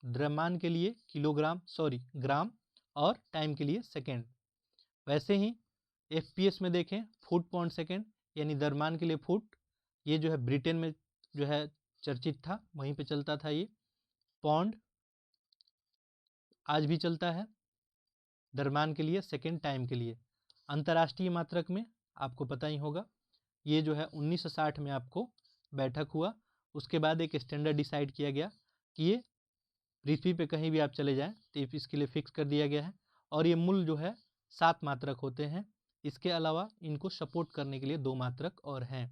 द्रव्यमान के लिए ग्राम, और टाइम के लिए सेकेंड। वैसे ही FPS में देखें फुट पाउंड सेकेंड, यानी द्रव्यमान के लिए फुट, ये जो है ब्रिटेन में जो है चर्चित था, वहीं पे चलता था ये। पौंड आज भी चलता है द्रव्यमान के लिए, सेकेंड टाइम के लिए। अंतर्राष्ट्रीय मात्रक में आपको पता ही होगा, ये जो है 1960 में आपको बैठक हुआ, उसके बाद एक स्टैंडर्ड डिसाइड किया गया कि ये पृथ्वी पे कहीं भी आप चले जाएं तो इसके लिए फिक्स कर दिया गया है, और ये मूल जो है 7 मात्रक होते हैं। इसके अलावा इनको सपोर्ट करने के लिए 2 मात्रक और हैं।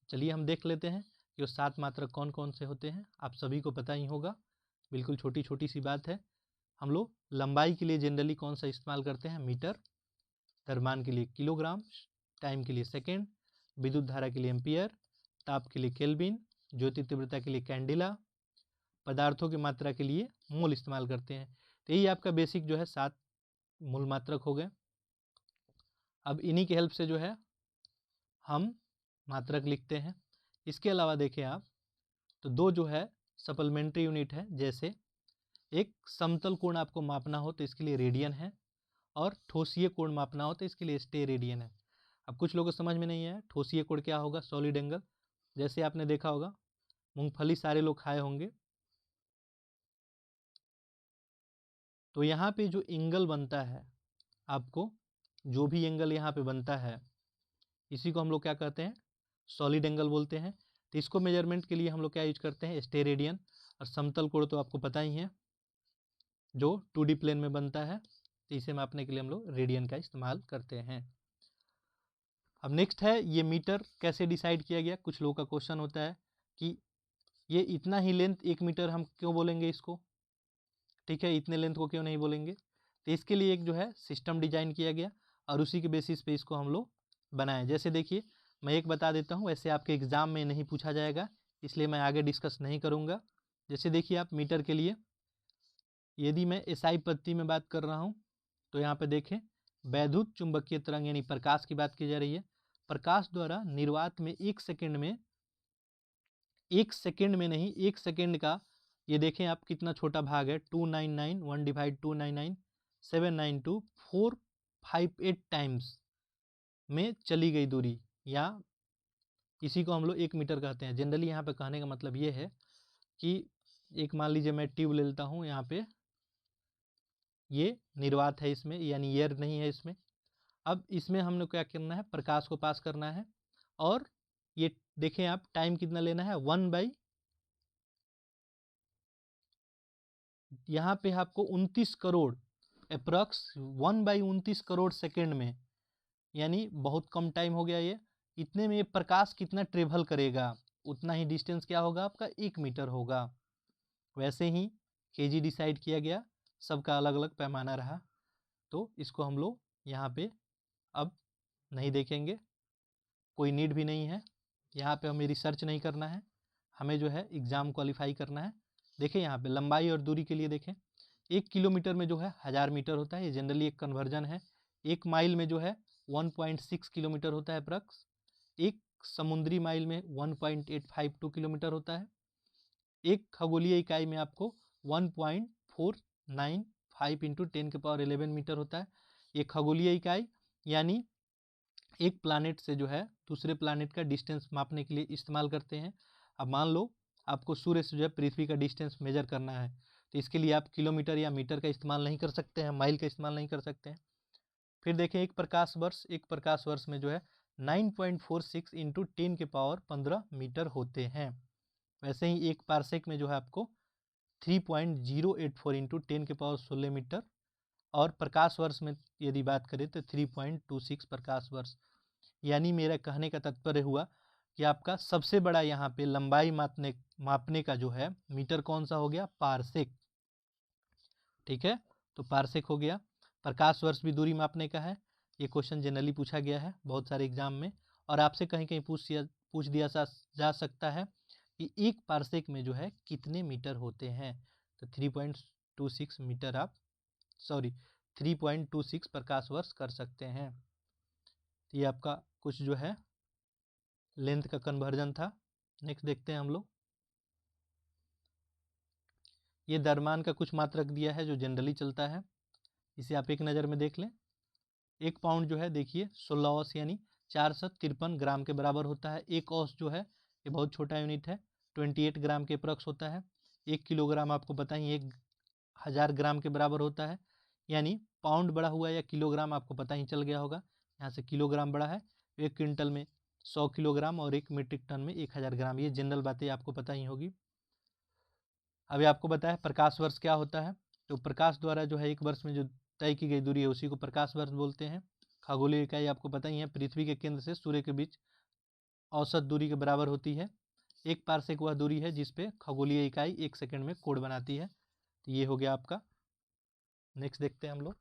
चलिए हम देख लेते हैं कि वो 7 मात्रक कौन कौन से होते हैं, आप सभी को पता ही होगा। बिल्कुल छोटी छोटी सी बात है। हम लोग लंबाई के लिए जनरली कौन सा इस्तेमाल करते हैं, मीटर, द्रव्यमान के लिए किलोग्राम, टाइम के लिए सेकेंड, विद्युत धारा के लिए एम्पियर, ताप के लिए केल्विन, ज्योति तीव्रता के लिए कैंडिला, पदार्थों की मात्रा के लिए मोल इस्तेमाल करते हैं। तो यही आपका बेसिक जो है 7 मूल मात्रक हो गए। अब इन्हीं की हेल्प से जो है हम मात्रक लिखते हैं। इसके अलावा देखें आप तो दो जो है सप्लीमेंट्री यूनिट है, जैसे एक समतल कोण आपको मापना हो तो इसके लिए रेडियन है, और ठोसीय कोण मापना हो तो इसके लिए स्टेरेडियन है। अब कुछ लोगों को समझ में नहीं है ठोसीय कोण क्या होगा, सॉलिड एंगल। जैसे आपने देखा होगा मूंगफली सारे लोग खाए होंगे, तो यहाँ पे जो एंगल बनता है, आपको जो भी एंगल यहाँ पे बनता है इसी को हम लोग क्या कहते हैं, सॉलिड एंगल बोलते हैं। तो इसको मेजरमेंट के लिए हम लोग क्या यूज करते हैं, स्टेरेडियन। और समतल कोण तो आपको पता ही है जो 2D प्लेन में बनता है, तो इसे मापने के लिए हम लोग रेडियन का इस्तेमाल करते हैं। अब नेक्स्ट है ये मीटर कैसे डिसाइड किया गया। कुछ लोगों का क्वेश्चन होता है कि ये इतना ही लेंथ 1 मीटर हम क्यों बोलेंगे इसको, ठीक है, इतने लेंथ को क्यों नहीं बोलेंगे। तो इसके लिए एक जो है सिस्टम डिजाइन किया गया और उसी के बेसिस पे इसको हम लोग बनाए। जैसे देखिए मैं एक बता देता हूँ, वैसे आपके एग्जाम में नहीं पूछा जाएगा इसलिए मैं आगे डिस्कस नहीं करूँगा। जैसे देखिए आप मीटर के लिए यदि मैं एसआई पद्धति में बात कर रहा हूँ तो यहाँ पे देखें वैद्युत चुंबकीय तरंग यानी प्रकाश की बात की जा रही है। प्रकाश द्वारा निर्वात में 1 सेकेंड में, 1 सेकेंड में नहीं, 1 सेकेंड का ये देखें आप कितना छोटा भाग है, 299 1 डिवाइड 299 792 458 टाइम्स में चली गई दूरी, या इसी को हम लोग 1 मीटर कहते हैं। जनरली यहाँ पे कहने का मतलब ये है कि एक मान लीजिए मैं ट्यूब ले लेता हूँ, यहाँ पे ये निर्वात है इसमें, यानी एयर नहीं है इसमें। अब इसमें हमने क्या करना है, प्रकाश को पास करना है, और ये देखें आप टाइम कितना लेना है, 1 बाई, यहाँ पे आपको 29 crore approx 1 by 29 crore second में, यानी बहुत कम टाइम हो गया ये। इतने में ये प्रकाश कितना ट्रेवल करेगा, उतना ही डिस्टेंस क्या होगा आपका, 1 मीटर होगा। वैसे ही केजी डिसाइड किया गया, सबका अलग अलग पैमाना रहा, तो इसको हम लोग यहाँ पे अब नहीं देखेंगे, कोई नीड भी नहीं है। यहाँ पे हमें रिसर्च नहीं करना है, हमें जो है एग्ज़ाम क्वालिफाई करना है। देखें यहाँ पे लंबाई और दूरी के लिए देखें, 1 किलोमीटर में जो है 1000 मीटर होता है, ये जनरली एक कन्वर्जन है। 1 माइल में जो है 1.6 किलोमीटर होता है अप्रॉक्स। एक समुद्री माइल में 1.852 किलोमीटर होता है। एक खगोलीय इकाई में आपको 1.495 इंटू 10⁻11 मीटर होता है। ये खगोलीय इकाई यानी एक प्लानेट से जो है दूसरे प्लानेट का डिस्टेंस मापने के लिए इस्तेमाल करते हैं। अब मान लो आपको सूर्य से जो है पृथ्वी का डिस्टेंस मेजर करना है, तो इसके लिए आप किलोमीटर या मीटर का इस्तेमाल नहीं कर सकते हैं, माइल का इस्तेमाल नहीं कर सकते हैं। फिर देखें एक प्रकाश वर्ष में जो है 9.46 इंटू 10⁻15 मीटर होते हैं। वैसे ही एक पारसेक में जो है आपको 3.084 इंटू 10⁻16 मीटर, और प्रकाश वर्ष में यदि बात करें तो 3.26 प्रकाश वर्ष। यानी मेरा कहने का तात्पर्य हुआ कि आपका सबसे बड़ा यहाँ पे लंबाई मापने का जो है मीटर कौन सा हो गया, पारसेक। ठीक है, तो पारसेक हो गया। प्रकाश वर्ष भी दूरी मापने का है, ये क्वेश्चन जनरली पूछा गया है बहुत सारे एग्जाम में, और आपसे कहीं कहीं पूछ दिया जा सकता है कि एक पारसेक में जो है कितने मीटर होते हैं। तो 3.26 मीटर आप 3.26 प्रकाश वर्ष कर सकते हैं। तो ये आपका कुछ जो है लेंथ का कन्वर्जन था। नेक्स्ट देखते हैं हम लोग, ये द्रव्यमान का कुछ मात्रक दिया है जो जनरली चलता है, इसे आप एक नज़र में देख लें। 1 पाउंड जो है देखिए 16 औंस यानी 453 ग्राम के बराबर होता है। 1 औंस जो है ये बहुत छोटा यूनिट है, 28 ग्राम के अप्रॉक्स होता है। 1 किलोग्राम आपको पता ही 1000 ग्राम के बराबर होता है, यानी पाउंड बड़ा हुआ या किलोग्राम आपको पता ही चल गया होगा, यहाँ से किलोग्राम बड़ा है। 1 क्विंटल में 100 किलोग्राम और 1 मीट्रिक टन में 1000 ग्राम, ये जनरल बातें आपको पता ही होगी। अभी आपको बताया प्रकाश वर्ष क्या होता है, तो प्रकाश द्वारा जो है एक वर्ष में जो तय की गई दूरी है उसी को प्रकाश वर्ष बोलते हैं। खगोलीय इकाई आपको पता ही है, पृथ्वी के केंद्र से सूर्य के बीच औसत दूरी के बराबर होती है। 1 पारसेक वह दूरी है जिस पे खगोलीय इकाई 1 सेकंड में कोण बनाती है। तो ये हो गया आपका। नेक्स्ट देखते हैं हम लोग।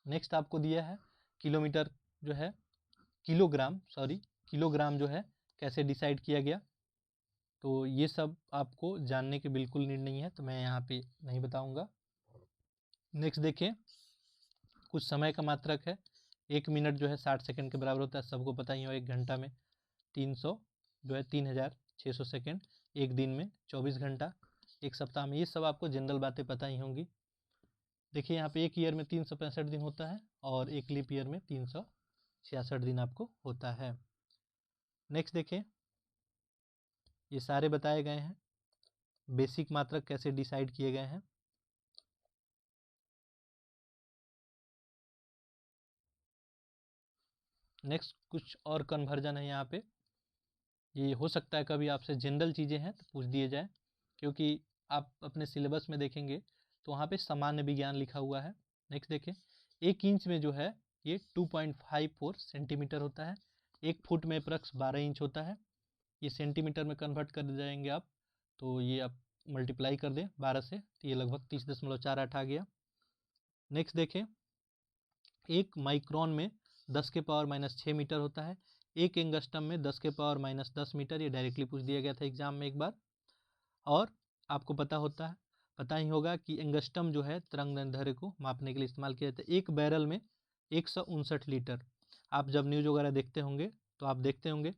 नेक्स्ट आपको दिया है किलोमीटर जो है किलोग्राम जो है कैसे डिसाइड किया गया। तो ये सब आपको जानने के बिल्कुल नीड नहीं है, तो मैं यहाँ पे नहीं बताऊंगा। नेक्स्ट देखिए, कुछ समय का मात्रक है। 1 मिनट जो है 60 सेकंड के बराबर होता है, सबको पता ही हो। 1 घंटा में 300 जो है 3600 सेकंड। 1 दिन में 24 घंटा। 1 सप्ताह में, ये सब आपको जनरल बातें पता ही होंगी। देखिए यहाँ पे 1 ईयर में 365 दिन होता है और 1 लीप ईयर में 366 दिन आपको होता है। नेक्स्ट देखिए, ये सारे बताए गए हैं। बेसिक मात्रक कैसे डिसाइड किए गए हैं। नेक्स्ट कुछ और कन्वर्जन है यहाँ पे। ये हो सकता है कभी आपसे जनरल चीज़ें हैं तो पूछ दिए जाए, क्योंकि आप अपने सिलेबस में देखेंगे तो वहाँ पे सामान्य विज्ञान लिखा हुआ है। नेक्स्ट देखें, 1 इंच में जो है ये 2.54 सेंटीमीटर होता है। 1 फुट में अप्रक्स 12 इंच होता है। ये सेंटीमीटर में कन्वर्ट कर जाएंगे आप, तो ये आप मल्टीप्लाई कर दें 12 से, तो ये लगभग 30.48 आ गया। नेक्स्ट देखें, 1 माइक्रोन में 10 के पावर -6 मीटर होता है। 1 एंगस्ट्रम में 10 के पावर -10 मीटर। ये डायरेक्टली पूछ दिया गया था एग्जाम में एक बार। और आपको पता ही होगा कि एंगस्ट्रम जो है तरंग दैर्ध्य को मापने के लिए इस्तेमाल किया जाता है। 1 बैरल में 159 लीटर। आप जब न्यूज़ वगैरह देखते होंगे तो आप देखते होंगे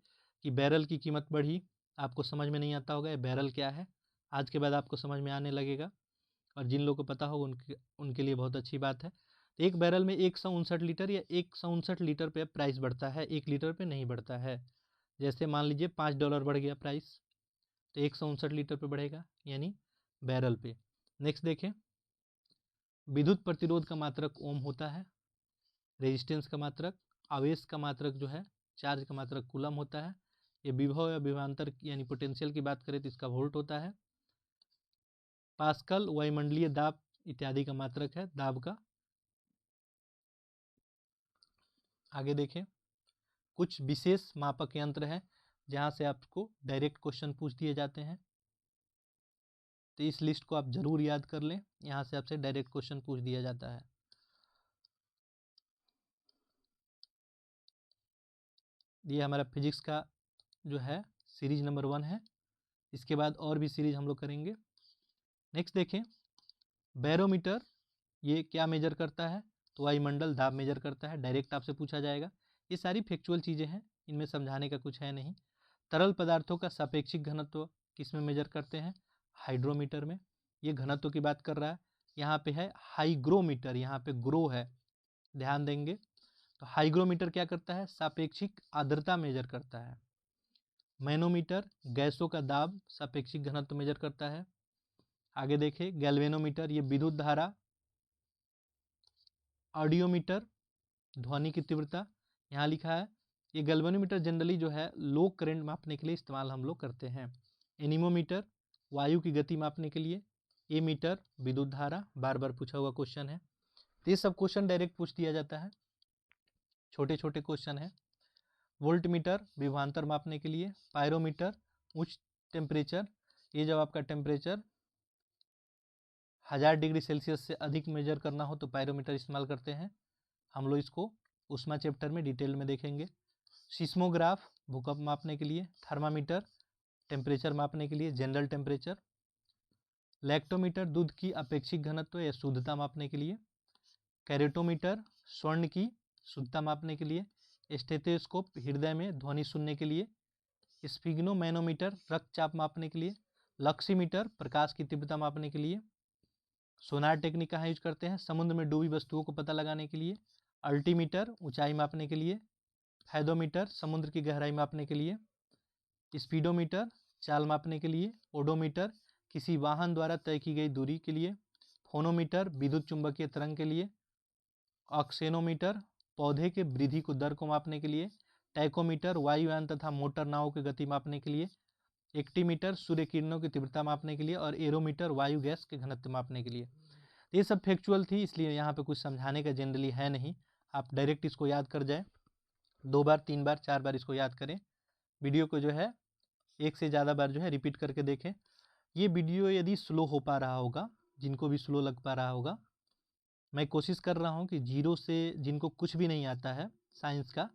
कि बैरल की कीमत बढ़ी। आपको समझ में नहीं आता होगा ये बैरल क्या है, आज के बाद आपको समझ में आने लगेगा। और जिन लोगों को पता होगा उनके लिए बहुत अच्छी बात है। 1 बैरल में 159 लीटर या 159 लीटर पे प्राइस बढ़ता है, 1 लीटर पे नहीं बढ़ता है। जैसे मान लीजिए $5 बढ़ गया प्राइस, तो 159 लीटर पे बढ़ेगा, यानी बैरल पे। नेक्स्ट देखें, विद्युत प्रतिरोध का मात्रक ओम होता है। रेजिस्टेंस का मात्रक, आवेश का मात्रक जो है, चार्ज का मात्रक कूलम होता है। ये विभव या विभवांतर यानी पोटेंशियल की बात करें तो इसका वोल्ट होता है। पास्कल वायुमंडलीय दाब इत्यादि का मात्रक है, दाब का। आगे देखें, कुछ विशेष मापक यंत्र हैं जहां से आपको डायरेक्ट क्वेश्चन पूछ दिए जाते हैं, तो इस लिस्ट को आप जरूर याद कर लें। यहाँ से आपसे डायरेक्ट क्वेश्चन पूछ दिया जाता है। ये हमारा फिजिक्स का जो है सीरीज नंबर 1 है। इसके बाद और भी सीरीज हम लोग करेंगे। नेक्स्ट देखें, बैरोमीटर ये क्या मेजर करता है, तो वायुमंडल दाब मेजर करता है। डायरेक्ट आपसे पूछा जाएगा। ये सारी फैक्चुअल चीज़ें हैं, इनमें समझाने का कुछ है नहीं। तरल पदार्थों का सापेक्षिक घनत्व किस में मेजर करते हैं, हाइड्रोमीटर में। ये घनत्व की बात कर रहा है। यहाँ पे है हाइग्रोमीटर, यहाँ पे ग्रो है, ध्यान देंगे। तो हाइग्रोमीटर क्या करता है, सापेक्षिक आर्द्रता मेजर करता है। मैनोमीटर गैसों का दाब सापेक्षिक घनत्व मेजर करता है। आगे देखें, गैल्वेनोमीटर ये विद्युत धारा। ऑडियोमीटर ध्वनि की तीव्रता, यहाँ लिखा है। ये गैल्वेनोमीटर जनरली जो है लो करंट मापने के लिए इस्तेमाल हम लोग करते हैं। एनीमोमीटर वायु की गति मापने के लिए। एमीटर विद्युत धारा, बार बार पूछा हुआ क्वेश्चन है, तो ये सब क्वेश्चन डायरेक्ट पूछ दिया जाता है, छोटे छोटे क्वेश्चन है। वोल्टमीटर विभवांतर मापने के लिए। पायरोमीटर उच्च टेम्परेचर, ये जब आपका टेम्परेचर 1000 डिग्री सेल्सियस से अधिक मेजर करना हो तो पायरोमीटर इस्तेमाल करते हैं हम लोग। इसको उष्मा चैप्टर में डिटेल में देखेंगे। सिस्मोग्राफ भूकंप मापने के लिए। थर्मामीटर टेम्परेचर मापने के लिए, जनरल टेम्परेचर। लैक्टोमीटर दूध की अपेक्षिक घनत्व या शुद्धता मापने के लिए। कैरेटोमीटर स्वर्ण की शुद्धता मापने के लिए। स्टेथोस्कोप हृदय में ध्वनि सुनने के लिए। स्फिग्नोमैनोमीटर रक्तचाप मापने के लिए। लक्सीमीटर प्रकाश की तीव्रता मापने के लिए। सोनार टेक्निक कहाँ यूज करते हैं, समुद्र में डूबी वस्तुओं को पता लगाने के लिए। अल्टीमीटर ऊंचाई मापने के लिए। फैदोमीटर समुद्र की गहराई मापने के लिए। स्पीडोमीटर चाल मापने के लिए। ओडोमीटर किसी वाहन द्वारा तय की गई दूरी के लिए। फोनोमीटर विद्युत चुंबकीय तरंग के लिए। ऑक्सेनोमीटर पौधे के वृद्धि को दर को मापने के लिए। टैकोमीटर वायुयान तथा मोटर नावों की गति मापने के लिए। एक्टीमीटर सूर्य किरणों की तीव्रता मापने के लिए। और एरोमीटर वायु गैस के घनत्व मापने के लिए। तो ये सब फैक्चुअल थी, इसलिए यहाँ पे कुछ समझाने का जनरली है नहीं, आप डायरेक्ट इसको याद कर जाए, 2 बार 3 बार 4 बार इसको याद करें। वीडियो को जो है एक से ज़्यादा बार जो है रिपीट करके देखें। ये वीडियो यदि स्लो हो पा रहा होगा, जिनको भी स्लो लग पा रहा होगा, मैं कोशिश कर रहा हूँ कि जीरो से जिनको कुछ भी नहीं आता है साइंस का,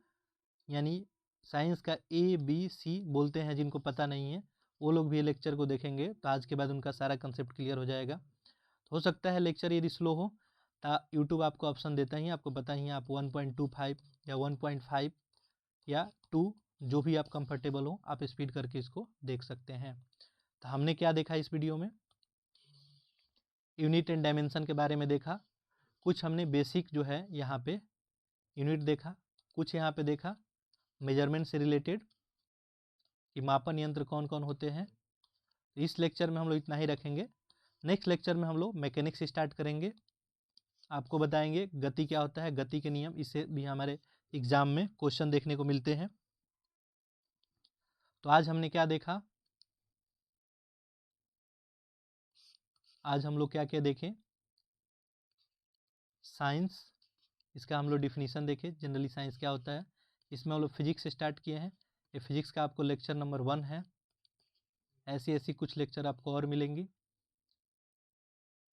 यानी साइंस का ABC बोलते हैं जिनको पता नहीं है, वो लोग भी लेक्चर को देखेंगे तो आज के बाद उनका सारा कंसेप्ट क्लियर हो जाएगा। तो हो सकता है लेक्चर यदि स्लो हो तो यूट्यूब आपको ऑप्शन देता ही, आपको पता ही है, आप 1.25 या 1.5 या 2 जो भी आप कंफर्टेबल हो आप स्पीड करके इसको देख सकते हैं। तो हमने क्या देखा इस वीडियो में, यूनिट एंड डायमेंशन के बारे में देखा, कुछ हमने बेसिक जो है यहाँ पे यूनिट देखा, कुछ यहाँ पे देखा मेजरमेंट से रिलेटेड कि मापन यंत्र कौन कौन होते हैं। इस लेक्चर में हम लोग इतना ही रखेंगे। नेक्स्ट लेक्चर में हम लोग मैकेनिक्स स्टार्ट करेंगे, आपको बताएंगे गति क्या होता है, गति के नियम, इससे भी हमारे एग्जाम में क्वेश्चन देखने को मिलते हैं। तो आज हमने क्या देखा, आज हम लोग क्या क्या देखें, साइंस, इसका हम लोग डिफिनीशन देखें, जनरली साइंस क्या होता है। इसमें हम लोग फिजिक्स स्टार्ट किए हैं, ये फिजिक्स का आपको लेक्चर नंबर 1 है, ऐसी ऐसी कुछ लेक्चर आपको और मिलेंगी।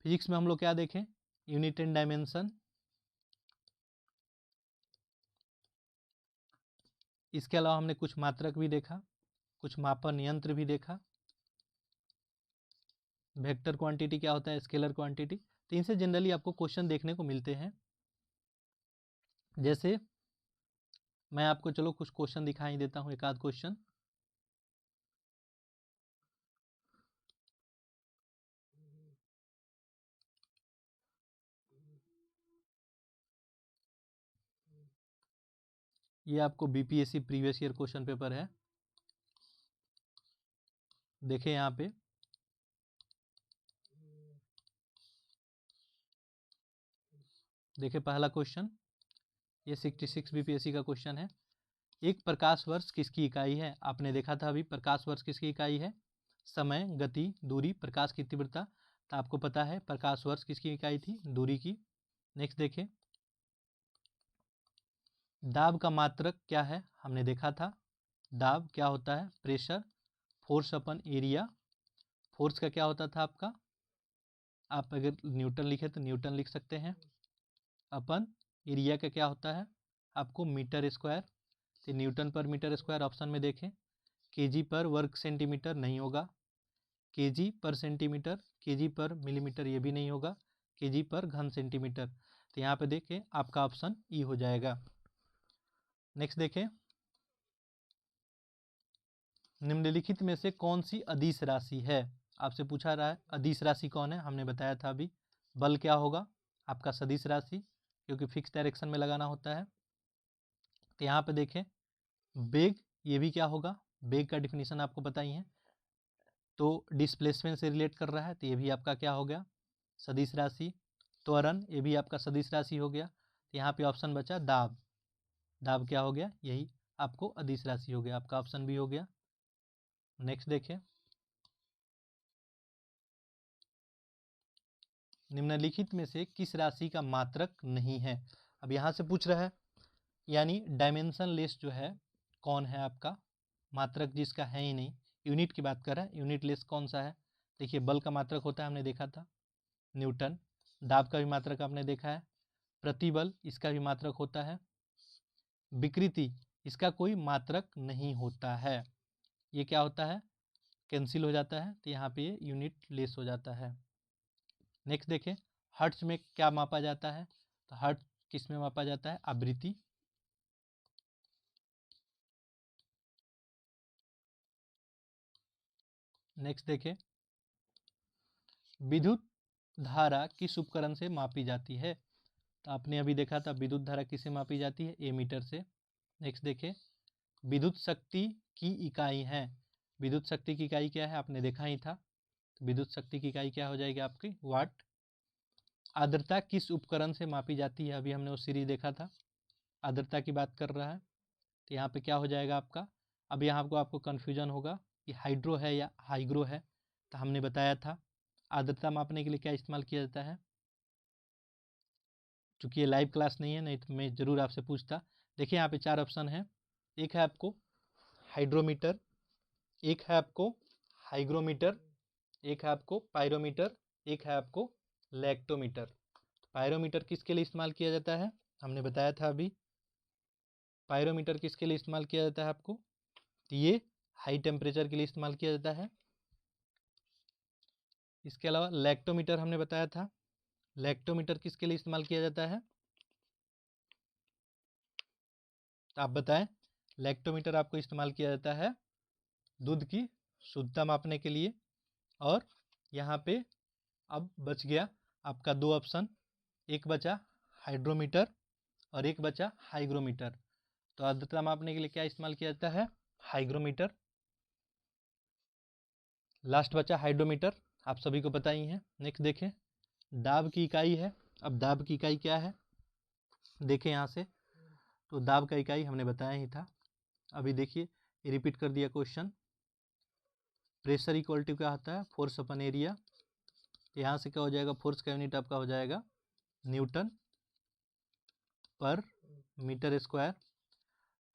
फिजिक्स में हम लोग क्या देखें, यूनिट एंड डायमेंशन, इसके अलावा हमने कुछ मात्रक भी देखा, कुछ मापन यंत्र भी देखा, वेक्टर क्वांटिटी क्या होता है, स्केलर क्वांटिटी, तो इनसे जनरली आपको क्वेश्चन देखने को मिलते हैं। जैसे मैं आपको चलो कुछ क्वेश्चन दिखाई देता हूँ, एक आध क्वेश्चन। ये आपको BPSC previous year question paper है, देखें यहाँ पे, देखिए पहला क्वेश्चन, ये 66 BPSC का क्वेश्चन है। एक प्रकाश वर्ष किसकी इकाई है, आपने देखा था अभी, प्रकाश वर्ष किसकी इकाई है, समय, गति, दूरी, प्रकाश की तीव्रता, तो आपको पता है प्रकाश वर्ष किसकी इकाई थी, दूरी की। नेक्स्ट देखें, दाब का मात्रक क्या है, हमने देखा था, दाब क्या होता है, प्रेशर, फोर्स अपन एरिया, फोर्स का क्या होता था आपका, आप अगर न्यूटन लिखे तो न्यूटन लिख सकते हैं, अपन एरिया का क्या होता है आपको मीटर स्क्वायर, तो न्यूटन पर मीटर स्क्वायर ऑप्शन में देखें। केजी पर वर्ग सेंटीमीटर नहीं होगा, केजी पर सेंटीमीटर, केजी पर मिलीमीटर ये भी नहीं होगा, केजी पर घन सेंटीमीटर, तो यहाँ पे देखें आपका ऑप्शन ई हो जाएगा। नेक्स्ट देखें, निम्नलिखित में से कौन सी अदिश राशि है, आपसे पूछा रहा है अदिश राशि कौन है, हमने बताया था अभी, बल क्या होगा आपका सदिश राशि, क्योंकि फिक्स डायरेक्शन में लगाना होता है। तो यहाँ पे देखें वेग, ये भी क्या होगा, वेग का डिफिनीशन आपको पता ही है, तो डिस्प्लेसमेंट से रिलेट कर रहा है, तो ये भी आपका क्या हो गया, सदिश राशि। त्वरण, ये भी आपका सदिश राशि हो गया। तो यहाँ पे ऑप्शन बचा दाब, दाब क्या हो गया, यही आपको अदिश राशि हो गया, आपका ऑप्शन भी हो गया। नेक्स्ट देखें, निम्नलिखित में से किस राशि का मात्रक नहीं है, अब यहाँ से पूछ रहा है, यानी डायमेंशन लेस जो है कौन है आपका, मात्रक जिसका है ही नहीं, यूनिट की बात कर रहा है, यूनिट लेस कौन सा है, देखिए बल का मात्रक होता है, हमने देखा था न्यूटन, दाब का भी मात्रक आपने देखा है, प्रतिबल इसका भी मात्रक होता है, विकृति इसका कोई मात्रक नहीं होता है, ये क्या होता है, कैंसिल हो जाता है, तो यहाँ पे ये यूनिट लेस हो जाता है। नेक्स्ट देखें, हर्ट्ज में क्या मापा जाता है, तो हर्ट्ज किस में मापा जाता है, आवृत्ति। नेक्स्ट देखें, विद्युत धारा किस उपकरण से मापी जाती है, तो आपने अभी देखा था विद्युत धारा किससे मापी जाती है, एमीटर से। नेक्स्ट देखें, विद्युत शक्ति की इकाई है, विद्युत शक्ति की इकाई क्या है, आपने देखा ही था, तो विद्युत शक्ति की इकाई क्या हो जाएगी आपकी, वाट। आर्द्रता किस उपकरण से मापी जाती है, अभी हमने वो सीरीज देखा था, आर्द्रता की बात कर रहा है, तो यहाँ पे क्या हो जाएगा आपका, अब यहाँ को आपको कन्फ्यूजन होगा कि हाइड्रो है या हाइग्रो है, तो हमने बताया था आर्द्रता मापने के लिए क्या इस्तेमाल किया जाता है, चूँकि ये लाइव क्लास नहीं है, नहीं तो मैं ज़रूर आपसे पूछता। देखिए यहाँ पे 4 ऑप्शन है। एक है आपको हाइड्रोमीटर, एक है आपको हाइग्रोमीटर, एक है आपको पायरोमीटर, एक है आपको लैक्टोमीटर। पायरोमीटर किसके लिए इस्तेमाल किया जाता है? हमने बताया था अभी। पायरोमीटर किसके लिए इस्तेमाल किया जाता है आपको? तो ये हाई टेम्परेचर के लिए इस्तेमाल किया जाता है। इसके अलावा लैक्टोमीटर हमने बताया था। लैक्टोमीटर किसके लिए इस्तेमाल किया जाता है? तो आप बताएं। लैक्टोमीटर आपको इस्तेमाल किया जाता है दूध की शुद्धता मापने के लिए। और यहाँ पे अब बच गया आपका 2 ऑप्शन, एक बचा हाइड्रोमीटर और एक बचा हाइग्रोमीटर। तो आर्द्रता मापने के लिए क्या इस्तेमाल किया जाता है? हाइग्रोमीटर। लास्ट बचा हाइड्रोमीटर, आप सभी को पता ही है। नेक्स्ट देखें, दाब की इकाई है। अब दाब की इकाई क्या है देखें यहाँ से। तो दाब का इकाई हमने बताया ही था। अभी देखिए रिपीट कर दिया क्वेश्चन। प्रेशर इक्वल टू क्या होता है? फोर्स अपन एरिया। यहाँ से क्या हो जाएगा? फोर्स का यूनिट आपका हो जाएगा न्यूटन पर मीटर स्क्वायर।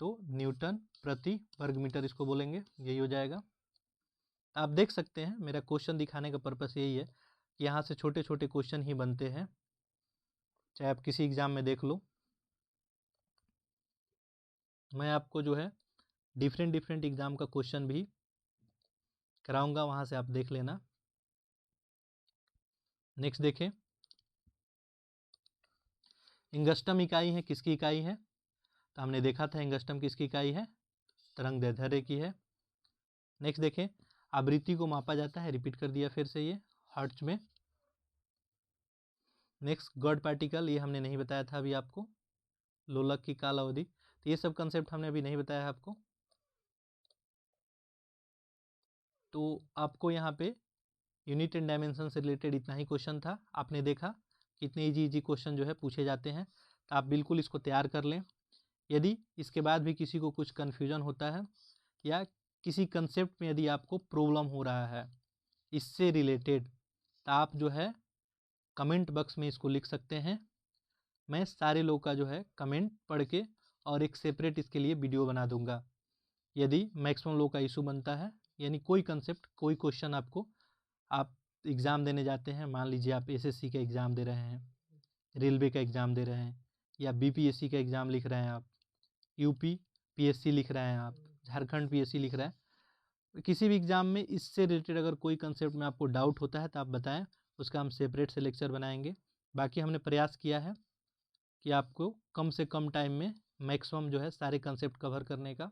तो न्यूटन प्रति वर्ग मीटर इसको बोलेंगे, यही हो जाएगा। आप देख सकते हैं मेरा क्वेश्चन दिखाने का पर्पस यही है कि यहाँ से छोटे छोटे क्वेश्चन ही बनते हैं, चाहे आप किसी एग्ज़ाम में देख लो। मैं आपको जो है डिफरेंट एग्ज़ाम का क्वेश्चन भी कराऊंगा, वहाँ से आप देख लेना। नेक्स्ट देखें, एंगस्ट्रम इकाई है, किसकी इकाई है? तो हमने देखा था एंगस्ट्रम किसकी इकाई है? तरंग दैर्ध्य की है। नेक्स्ट देखें, आवृत्ति को मापा जाता है, रिपीट कर दिया फिर से ये, हर्ट्ज में। नेक्स्ट गॉड पार्टिकल, ये हमने नहीं बताया था अभी आपको। लोलक की काल अवधि, तो ये सब कंसेप्ट हमने अभी नहीं बताया है आपको। तो आपको यहाँ पे यूनिट एंड डायमेंशन से रिलेटेड इतना ही क्वेश्चन था। आपने देखा कितने इजी क्वेश्चन जो है पूछे जाते हैं, तो आप बिल्कुल इसको तैयार कर लें। यदि इसके बाद भी किसी को कुछ कन्फ्यूजन होता है या किसी कंसेप्ट में यदि आपको प्रॉब्लम हो रहा है इससे रिलेटेड, तो आप जो है कमेंट बॉक्स में इसको लिख सकते हैं। मैं सारे लोग का जो है कमेंट पढ़ के और एक सेपरेट इसके लिए वीडियो बना दूंगा। यदि मैक्सिमम लोग का इशू बनता है, यानी कोई कंसेप्ट कोई क्वेश्चन आपको, आप एग्ज़ाम देने जाते हैं, मान लीजिए आप एसएससी का एग्ज़ाम दे रहे हैं, रेलवे का एग्ज़ाम दे रहे हैं, या बीपीएससी का एग्ज़ाम लिख रहे हैं, आप यूपी पीएससी लिख रहे हैं, आप झारखंड पीएससी लिख रहे हैं, किसी भी एग्ज़ाम में इससे रिलेटेड अगर कोई कंसेप्ट में आपको डाउट होता है तो आप बताएं, उसका हम सेपरेट से लेक्चर बनाएंगे। बाकी हमने प्रयास किया है कि आपको कम से कम टाइम में मैक्सिमम जो है सारे कंसेप्ट कवर करने का।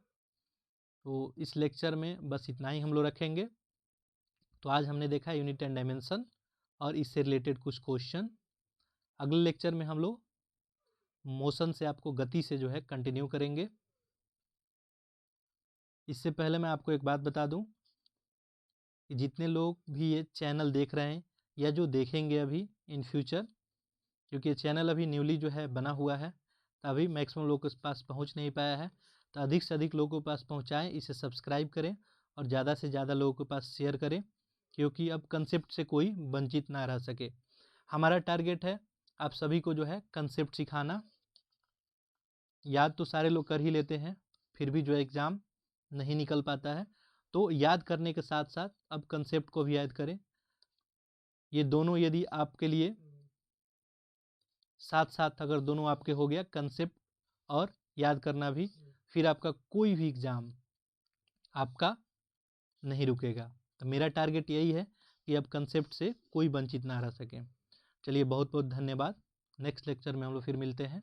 तो इस लेक्चर में बस इतना ही हम लोग रखेंगे। तो आज हमने देखा यूनिट एंड डायमेंशन और इससे रिलेटेड कुछ क्वेश्चन। अगले लेक्चर में हम लोग मोशन से, आपको गति से जो है कंटिन्यू करेंगे। इससे पहले मैं आपको एक बात बता दूं कि जितने लोग भी ये चैनल देख रहे हैं या जो देखेंगे अभी इन फ्यूचर, क्योंकि ये चैनल अभी न्यूली जो है बना हुआ है, तो अभी मैक्सिमम लोगों के पास पहुंच नहीं पाया है, तो अधिक से अधिक लोगों के पास पहुंचाएं, इसे सब्सक्राइब करें और ज़्यादा से ज़्यादा लोगों के पास शेयर करें, क्योंकि अब कंसेप्ट से कोई वंचित ना रह सके। हमारा टारगेट है आप सभी को जो है कंसेप्ट सिखाना। याद तो सारे लोग कर ही लेते हैं, फिर भी जो एग्ज़ाम नहीं निकल पाता है, तो याद करने के साथ साथ अब कंसेप्ट को भी याद करें। ये दोनों यदि आपके लिए साथ साथ अगर दोनों आपके हो गया, कंसेप्ट और याद करना भी, फिर आपका कोई भी एग्ज़ाम आपका नहीं रुकेगा। तो मेरा टारगेट यही है कि अब कंसेप्ट से कोई वंचित ना रह सके। चलिए बहुत बहुत धन्यवाद। नेक्स्ट लेक्चर में हम लोग फिर मिलते हैं।